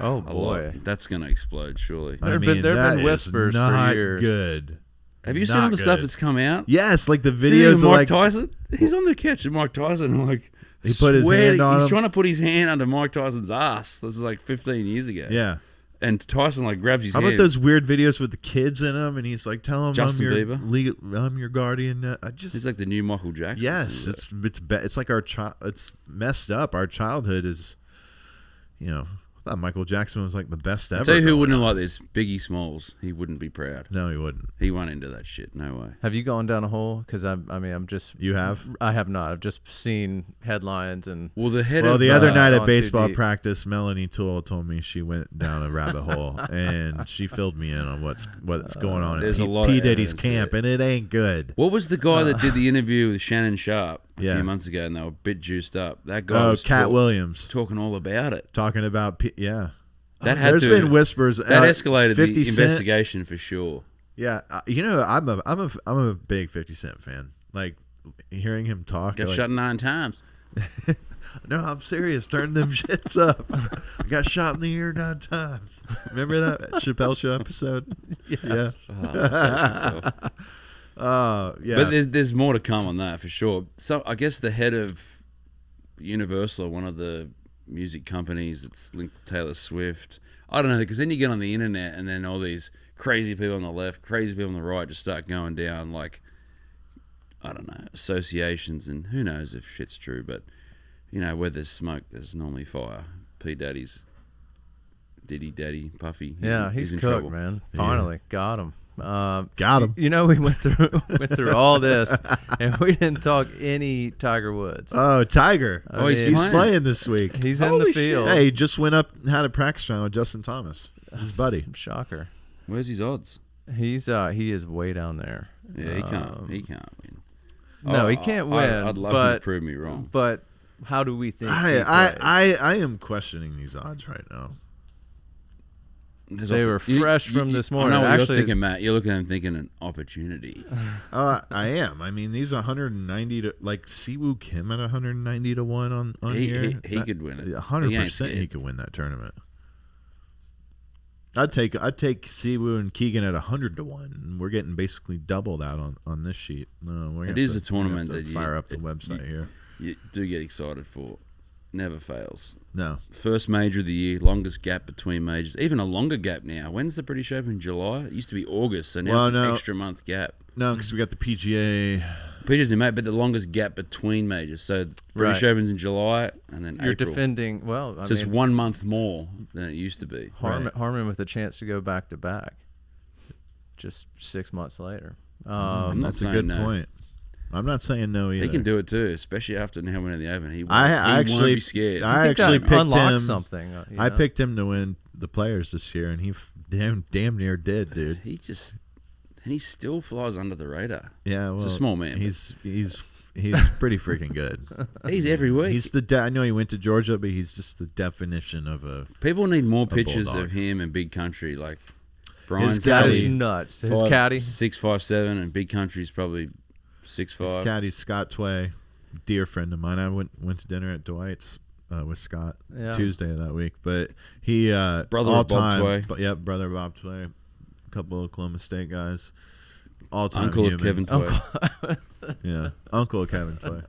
S3: Oh,
S2: a
S3: boy.
S2: lot. That's gonna explode surely.
S3: There have been whispers
S1: not
S3: for years.
S1: Good.
S2: Have you
S1: Not
S2: seen all the stuff
S1: good.
S2: that's come out?
S1: Yes, like the
S2: See
S1: videos of
S2: Mike
S1: like
S2: Tyson. He's on the catch of Mike Tyson. Like
S1: He put his hand on
S2: he's
S1: him.
S2: trying to put his hand under Mike Tyson's ass. This is like 15 years ago.
S1: yeah.
S2: And Tyson like grabs his
S1: How
S2: hand.
S1: about those weird videos with the kids in them, and he's like, "Tell him
S2: Justin
S1: I'm your
S2: Bieber?
S1: I'm your guardian." I just
S2: He's like the new Michael Jackson.
S1: yes, it's like our child. It's messed up. Our childhood is, I thought Michael Jackson was like the best ever.
S2: I'll tell you who
S1: growing
S2: wouldn't
S1: up.
S2: like this. Biggie Smalls. He wouldn't be proud.
S1: No, he wouldn't.
S2: He went into that shit. No way.
S3: Have you gone down a hole? Because I'm just.
S1: You have?
S3: I have not. I've just seen headlines and.
S2: Well, the head
S1: Well,
S2: of
S1: the other night at
S3: Gone too
S1: baseball
S3: deep.
S1: practice, Melanie Toole told me she went down a rabbit hole, and she filled me in on what's going on
S2: There's
S1: in
S2: a lot
S1: P.
S2: of
S1: Diddy's
S2: evidence
S1: camp,
S2: there.
S1: and it ain't good.
S2: What was the guy that did the interview with Shannon Sharp a
S1: Yeah.
S2: few months ago, and they were a bit juiced up? That guy
S1: Oh,
S2: was
S1: Cat Williams
S2: talking all about it.
S1: talking about yeah.
S2: That had
S1: There's
S2: to,
S1: been whispers.
S2: that escalated
S1: 50
S2: the
S1: Cent.
S2: investigation for sure.
S1: Yeah, I'm a big 50 Cent fan. Like hearing him talk.
S2: Got
S1: like,
S2: shot 9 times.
S1: No, I'm serious. Turn them shits up. I got shot in the ear 9 times. Remember that Chappelle Show episode?
S3: Yes.
S1: Yeah. Yeah.
S2: But there's more to come on that for sure. So I guess the head of Universal, one of the music companies that's linked to Taylor Swift, I don't know, because then you get on the internet and then all these crazy people on the left, crazy people on the right just start going down like, I don't know, associations, and who knows if shit's true, but where there's smoke there's normally fire. P. Daddy's Diddy Daddy Puffy.
S3: He's
S2: in
S3: cooked,
S2: trouble.
S3: man. Finally got him.
S1: Got him.
S3: We went through all this, and we didn't talk any Tiger Woods.
S1: Oh, Tiger.
S3: Oh,
S2: he's
S1: He's
S2: playing.
S1: playing this week.
S3: He's in
S2: Holy
S3: the
S2: shit.
S3: field.
S1: Hey, he just went up and had a practice round with Justin Thomas, his buddy.
S3: Shocker.
S2: Where's his odds?
S3: He is way down there.
S2: Yeah, he can't win.
S3: No, he can't win.
S2: I'd love him
S3: but
S2: to prove me wrong.
S3: But how do we think? he plays?
S1: I am questioning these odds right now.
S3: They were fresh from this morning.
S2: I know what
S3: Actually-
S2: you're thinking, Matt. You're looking at him thinking an opportunity.
S1: I am. I mean, these 190 to like Siwoo Kim at 190 to 1 on here.
S2: He could win it.
S1: 100% he could win that tournament. I'd take Siwoo and Keegan at 100 to 1. And we're getting basically double that on this sheet. No,
S2: It is a tournament that
S1: fire up the website here.
S2: You do get excited for. Never fails.
S1: No.
S2: First major of the year, longest gap between majors. Even a longer gap now. When's the British Open? July? It used to be August, so now it's an extra month gap.
S1: No, because we got the PGA.
S2: PGA's in May, but the longest gap between majors. So British Open's in July, and then
S3: You're
S2: April.
S3: defending. Well,
S2: So it's 1 month more than it used to be.
S3: Harmon with a chance to go back to back. Just 6 months later.
S2: I'm not
S1: That's a
S2: saying
S1: good
S2: no.
S1: point. I'm not saying no either.
S2: He can do it too, especially after now winning the Open. He
S1: I
S2: won't
S1: actually
S2: be scared.
S1: I
S3: think
S1: actually
S3: that
S1: picked
S3: unlocks
S1: him.
S3: something.
S1: I picked him to win the Players this year, and he damn near did, dude.
S2: He still flies under the radar.
S1: Yeah, well,
S2: He's a small man.
S1: He's pretty freaking good.
S2: He's every week.
S1: He's I know he went to Georgia, but he's just the definition of a.
S2: People need more pictures
S1: bulldog.
S2: of him in Big Country, like Brian
S3: That is
S2: Scottie,
S3: nuts. His caddy.
S2: 6'5", and Big Country's probably 6'5".
S1: His caddy Scott Tway, dear friend of mine. I went to dinner at Dwight's with Scott Tuesday of that week, but he
S2: Brother
S1: all
S2: of Bob
S1: time,
S2: Tway.
S1: But yeah, brother of Bob Tway, a couple of Columbus State guys, all time
S2: Uncle
S1: human.
S2: of Kevin Tway.
S1: Yeah, uncle of Kevin Tway.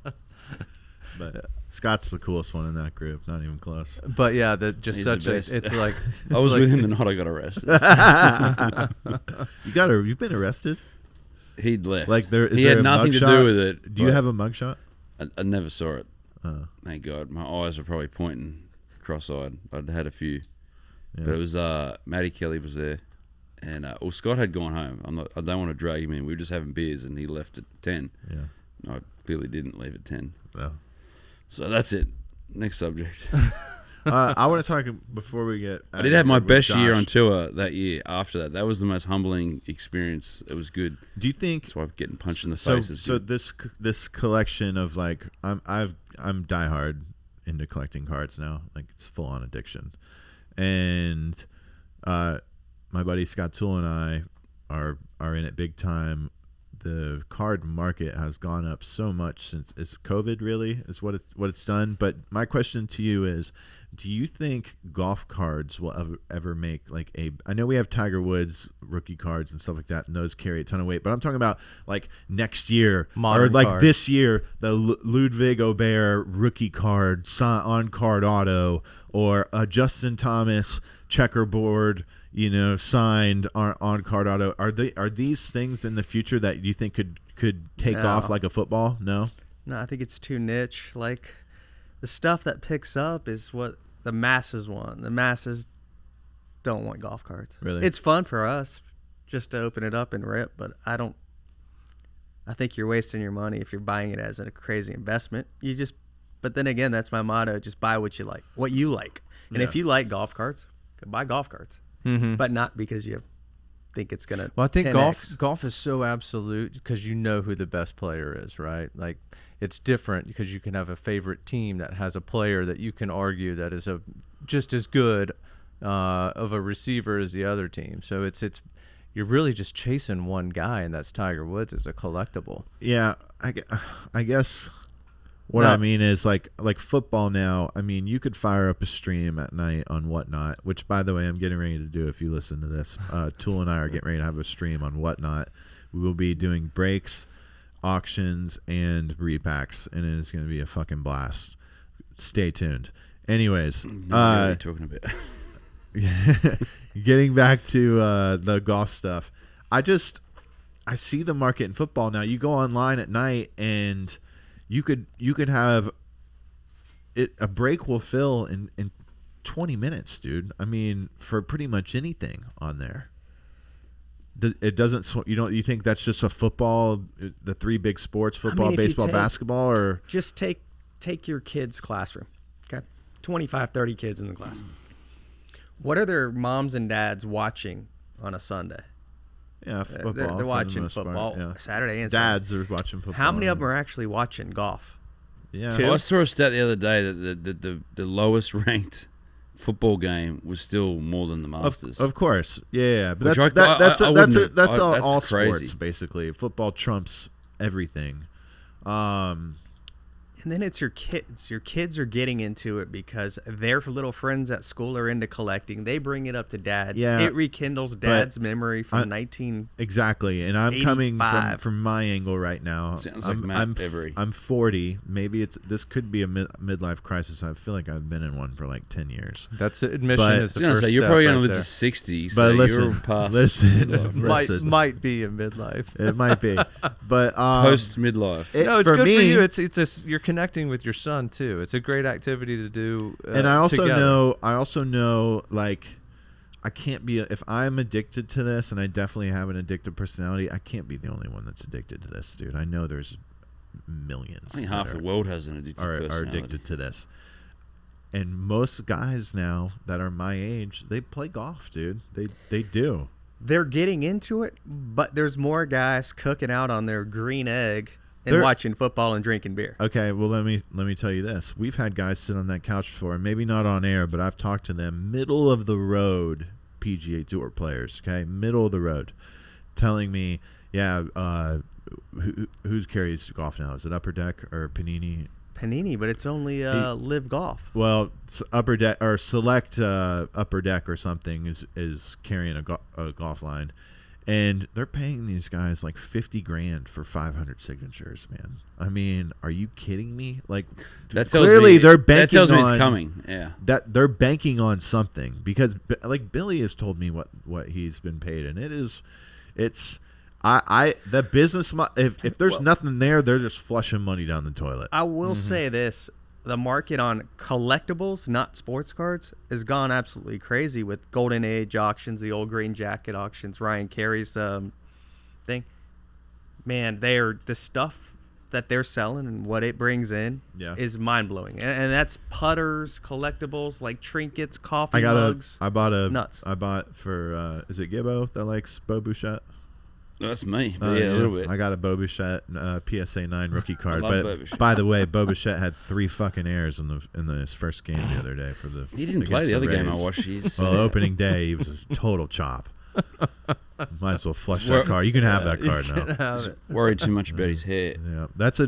S1: But Scott's the coolest one in that group. Not even close.
S3: But yeah,
S2: He's the best.
S3: It's like
S2: I was
S3: like-
S2: with him the night I got arrested.
S1: You've been arrested?
S2: He'd left.
S1: Like
S2: he had nothing to do with it.
S1: Do you
S2: but
S1: have a mugshot?
S2: I never saw it.
S1: Oh.
S2: Thank God. My eyes were probably pointing cross-eyed. I'd had a few.
S1: Yeah.
S2: But it was Matty Kelly was there. And Scott had gone home. I don't want to drag him in. We were just having beers, and he left at 10.
S1: Yeah.
S2: No, I clearly didn't leave at 10.
S1: No.
S2: So that's it. Next subject.
S1: I want to talk before we get.
S2: I did have my
S1: with
S2: best year
S1: Josh.
S2: on tour that year. After that, that was the most humbling experience. It was good.
S1: Do you think?
S2: That's why getting punched in the
S1: So
S2: face is good.
S1: this collection of like I'm diehard into collecting cards now. Like it's full on addiction, and my buddy Scott Toole and I are in it big time. the card market has gone up so much since it's COVID. Really, is what it's done. But my question to you is, do you think golf cards will ever make like a? I know we have Tiger Woods rookie cards and stuff like that, and those carry a ton of weight. But I'm talking about like next year
S3: Modern
S1: or like
S3: card.
S1: this year, the Ludwig Aubert rookie card on card auto, or a Justin Thomas checkerboard, signed on card auto. Are these things in the future that you think could take off like a football? No,
S4: I think it's too niche. Like the stuff that picks up is what the masses want. The masses don't want golf cards.
S1: Really?
S4: It's fun for us just to open it up and rip, but I think you're wasting your money if you're buying it as a crazy investment. But then again, that's my motto: just buy what you like. And if you like golf cards, go buy golf cards.
S3: Mm-hmm.
S4: But not because you think it's gonna.
S3: Well, I think
S4: 10X.
S3: golf is so absolute because you know who the best player is, right? Like it's different because you can have a favorite team that has a player that you can argue that is just as good of a receiver as the other team. So it's you're really just chasing one guy, and that's Tiger Woods as a collectible.
S1: Yeah, I guess. What I mean is like football now. I mean, you could fire up a stream at night on Whatnot, which, by the way, I'm getting ready to do. If you listen to this, Tool and I are getting ready to have a stream on Whatnot. We will be doing breaks, auctions, and repacks, and it is going to be a fucking blast. Stay tuned. Anyways,
S2: what are you talking about?
S1: getting back to the golf stuff, I see the market in football now. You go online at night and you could have it. A break will fill in 20 minutes, dude. I mean, for pretty much anything on there. It doesn't. You think that's just a football? The three big sports: football, baseball, basketball, or
S4: just take your kids' classroom. Okay, 25, 30 kids in the class. What are their moms and dads watching on a Sunday?
S1: Yeah, football.
S4: They're watching football Saturday and Sunday.
S1: Dads are watching football.
S4: How many of them are actually watching golf?
S1: Yeah.
S2: Well, I saw a stat the other day that the lowest ranked football game was still more than the Masters.
S1: Of course, yeah. But
S2: Which
S1: that's
S2: that's
S1: all
S2: crazy.
S1: sports basically. Football trumps everything.
S4: And then it's your kids. Your kids are getting into it because their little friends at school are into collecting. They bring it up to dad.
S1: Yeah,
S4: it rekindles dad's memory from 19.
S1: Exactly, and I'm coming from my angle right now.
S2: Sounds like Matt Every.
S1: I'm 40. Maybe this could be a midlife crisis. I feel like I've been in one for like 10 years.
S3: That's admission is the first step.
S2: You're probably going to
S3: right
S2: live
S3: there.
S2: to 60.
S1: But
S2: So
S1: listen,
S2: you're past
S1: listen.
S3: Might be a midlife.
S1: It might be, but
S2: post midlife.
S3: No, it's
S1: for
S3: good
S1: me,
S3: for you. It's you're connecting with your son too. It's a great activity to do.
S1: And I also
S3: together.
S1: know, like, I can't be if I'm addicted to this, and I definitely have an addictive personality. I can't be the only one that's addicted to this, dude. I know there's millions.
S2: I think half the world has an addictive personality.
S1: Are addicted to this. And most guys now that are my age, they play golf, dude. They do.
S4: They're getting into it, but there's more guys cooking out on their green egg and watching football and drinking beer.
S1: Okay, well let me tell you this. We've had guys sit on that couch before, maybe not on air, but I've talked to them, middle of the road PGA Tour players, okay? Middle of the road, telling me, who carries golf now? Is it Upper Deck or Panini?
S4: Panini, but it's only Live Golf.
S1: Well, Upper Deck or Select Upper Deck or something is carrying a golf line. And they're paying these guys like $50,000 for 500 signatures, man. I mean, are you kidding me? Like,
S2: that tells
S1: clearly
S2: me,
S1: they're banking
S2: that tells me
S1: on
S2: it's coming. Yeah,
S1: that they're banking on something because, like, Billy has told me what he's been paid, and the business. If there's nothing there, they're just flushing money down the toilet.
S4: I will say this. The market on collectibles, not sports cards, has gone absolutely crazy with Golden Age auctions, the old Green Jacket auctions, Ryan Carey's thing. Man, the stuff that they're selling and what it brings in is mind-blowing. And that's putters, collectibles, like trinkets, coffee mugs.
S1: I bought
S4: nuts.
S1: I bought for, is it Gibbo that likes Bo Bouchette?
S2: No, that's me. But a little bit.
S1: I got a Bo Bichette PSA 9 rookie card.
S2: I love
S1: but
S2: Bo Bichette.
S1: by the way, Bo Bichette had 3 fucking errors in his first game the other day for the.
S2: He didn't play the other game I watched.
S1: Well, opening day he was a total chop. Might as well flush that card. You can have that card
S3: You can
S1: now.
S3: have it.
S2: Worried too much about his hair.
S1: Yeah, that's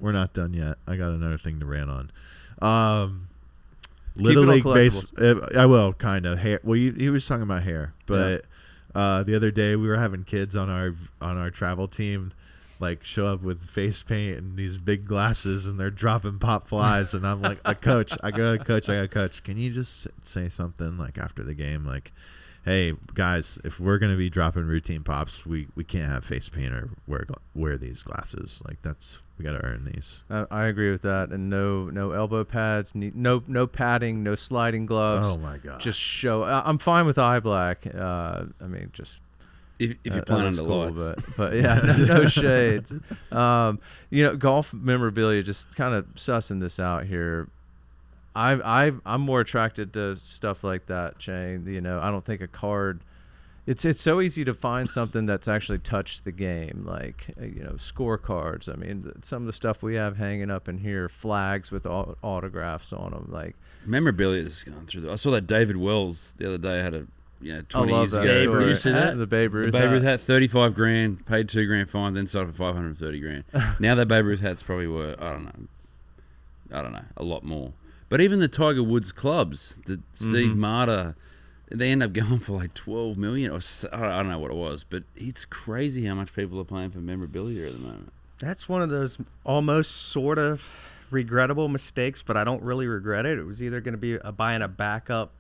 S1: we're not done yet. I got another thing to rant on. Little League base. I will kind of hair. Well, he was talking about hair, but the other day we were having kids on our travel team, like show up with face paint and these big glasses, and they're dropping pop flies, and I'm like, I go to coach. Can you just say something like after the game, like, hey guys, if we're gonna be dropping routine pops, we can't have face paint or wear these glasses. Like we gotta earn these.
S3: I agree with that. And no elbow pads, no padding, no sliding gloves.
S1: Oh my god.
S3: Just show. I'm fine with eye black. I mean, just
S2: If you're playing under lights.
S3: but yeah, no shades. Golf memorabilia. Just kind of sussing this out here. I'm more attracted to stuff like that, Chang. I don't think a card. It's so easy to find something that's actually touched the game, like scorecards. I mean, some of the stuff we have hanging up in here, flags with autographs on them, like
S2: Memorabilia is going through. I saw that David Wells the other day had a 20
S3: I love
S2: years
S3: that
S2: ago.
S3: story.
S2: Did you see that?
S3: The Babe Ruth.
S2: The Babe Ruth hat, 35 grand, paid $2,000 fine, then sold for 530 grand. Now that Babe Ruth hat's probably worth, I don't know, a lot more. But even the Tiger Woods clubs, the Steve Marta, they end up going for like 12 million or I don't know what it was, but it's crazy how much people are playing for memorabilia at the moment.
S4: That's one of those almost sort of regrettable mistakes, but I don't really regret it. It was either going to be buying a backup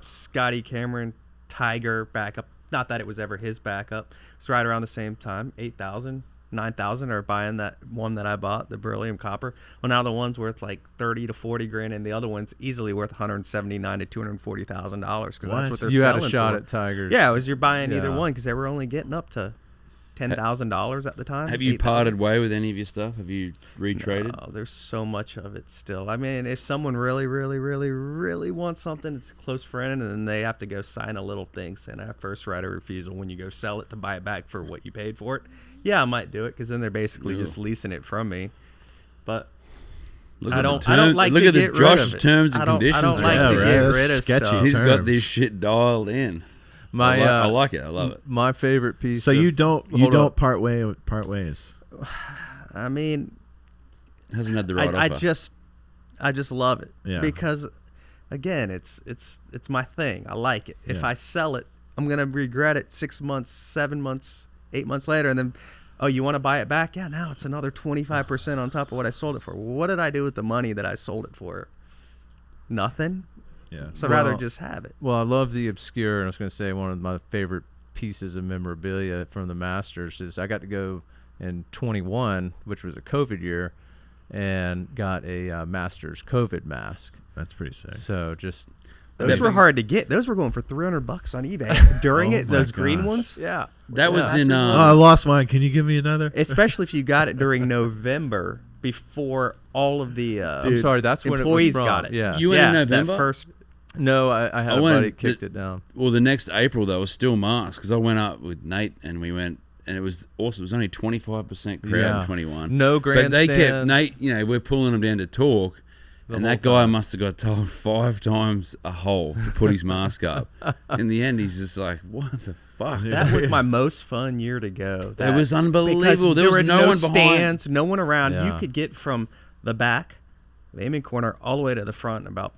S4: Scottie Cameron Tiger backup. Not that it was ever his backup. It was right around the same time, 8,000. 9,000, or buying that one that I bought, the beryllium copper. Well, now the one's worth like 30 to 40 grand, and the other one's easily worth 179 to 240,000 dollars because that's what they're
S3: you
S4: selling.
S3: had a shot
S4: for.
S3: at Tigers.
S4: Yeah, it was you're buying either
S3: Yeah.
S4: one because they were only getting up to $10,000 at the time.
S2: Have you
S4: 8,000.
S2: parted way with any of your stuff? Have you retraded?
S4: No, there's so much of it still. I mean, if someone really, really, really, really wants something, it's a close friend, and then they have to go sign a little thing saying I have first right of refusal when you go sell it to buy it back for what you paid for it. Yeah, I might do it because then they're basically just leasing it from me. But I don't like
S2: look
S4: to
S2: at the
S4: get rid
S2: Josh's
S4: of it.
S2: terms and conditions.
S4: I don't like
S1: Yeah,
S4: to
S1: right.
S4: get
S1: That's
S4: rid of
S1: sketchy.
S4: stuff.
S2: He's got
S1: terms.
S2: this shit dialed in. I like it. I love it.
S3: My favorite piece.
S1: So
S3: of,
S1: you don't
S3: hold on.
S1: part ways.
S4: I mean,
S2: Hasn't had the right
S4: I
S2: offer.
S4: just love it.
S1: Yeah.
S4: Because again, it's my thing. I like it. If
S1: Yeah.
S4: I sell it, I'm gonna regret it 6 months, 7 months, 8 months later, and then, oh, you want to buy it back? Yeah, now it's another 25% on top of what I sold it for. What did I do with the money that I sold it for? Nothing.
S1: Yeah.
S4: So I'd rather just have it.
S3: Well, I love the obscure, and I was going to say one of my favorite pieces of memorabilia from the Masters is I got to go in 21, which was a COVID year, and got a Masters COVID mask.
S1: That's pretty sick.
S3: So just
S4: Those were hard to get. Those were going for $300 on eBay during
S1: Oh
S4: it.
S1: my
S4: Those green
S1: gosh.
S4: ones.
S3: yeah,
S2: That was in.
S1: Oh, I lost mine. Can you give me another?
S4: Especially if you got it during November before all of the
S3: I'm sorry, that's when
S4: employees
S3: it was from.
S4: got it.
S3: Yeah.
S2: You went in November?
S4: That first.
S3: No, I had
S2: I
S3: a
S2: went-
S3: buddy kicked it down.
S2: Well, the next April though was still masks because I went up with Nate and we went, and it was awesome. It was only 25% crowd
S3: Yeah.
S2: in 21.
S3: No
S2: But they kept
S3: grandstands.
S2: Nate. We're pulling him down to talk,
S3: The
S2: and
S3: whole
S2: that guy
S3: time.
S2: must have got told 5 times a hole to put his mask up. In the end, he's just like, "What the fuck?"
S4: That was my most fun year to go.
S2: It was unbelievable.
S4: Because
S2: There was
S4: were
S2: no one behind.
S4: stands, no one around.
S3: Yeah.
S4: You could get from the back, the aiming corner, all the way to the front in about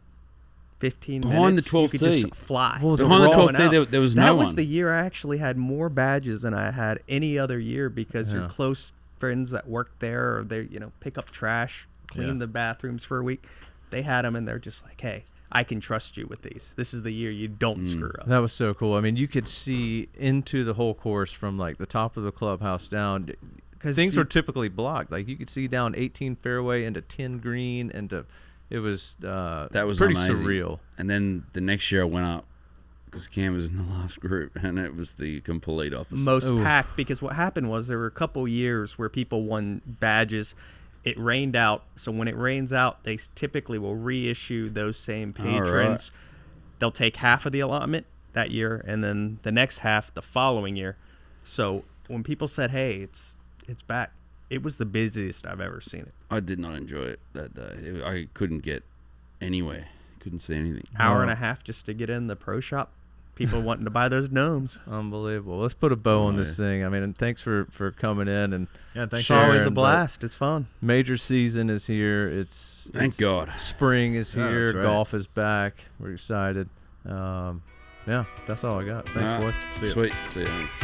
S4: 15
S2: Behind
S4: minutes.
S2: the 12th
S4: you could
S2: tee.
S4: just fly.
S3: Well,
S2: Behind the
S4: rolling
S2: 12th tee,
S4: out.
S2: there was
S4: that
S2: no
S4: was
S2: one.
S4: the year I actually had more badges than I had any other year because your
S3: Yeah.
S4: close friends that worked there, or they pick up trash, clean
S1: Yeah.
S4: the bathrooms for a week. They had them, and they're just like, "Hey, I can trust you with these. This is the year you don't screw up."
S3: That was so cool. I mean, you could see into the whole course from like the top of the clubhouse down.
S4: 'Cause
S3: Things
S4: you-
S3: were typically blocked. Like you could see down 18 fairway into 10 green into. It was
S2: That was
S3: pretty
S2: amazing.
S3: surreal.
S2: And then the next year I went up because Cam was in the last group, and it was the complete opposite.
S4: Most
S3: Ooh.
S4: packed, because what happened was there were a couple years where people won badges. It rained out, so when it rains out, they typically will reissue those same
S2: All right.
S4: patrons. They'll take half of the allotment that year, and then the next half the following year. So when people said, "Hey, it's back," it was the busiest I've ever seen it.
S2: I did not enjoy it that day. I couldn't get anywhere. Couldn't see anything.
S4: Hour and a half just to get in the pro shop. People wanting to buy those gnomes.
S3: Unbelievable. Let's put a bow on this thing. I mean, and thanks for coming in and
S1: Yeah, thanks.
S4: It's always a
S3: sharing,
S4: blast. It's fun.
S3: Major season is here.
S2: Thank God.
S3: Spring is
S1: Yeah,
S3: here.
S1: that's right.
S3: Golf is back. We're excited. Yeah, that's all I got. Thanks, boys.
S1: See ya.
S2: Sweet. See you. Thanks.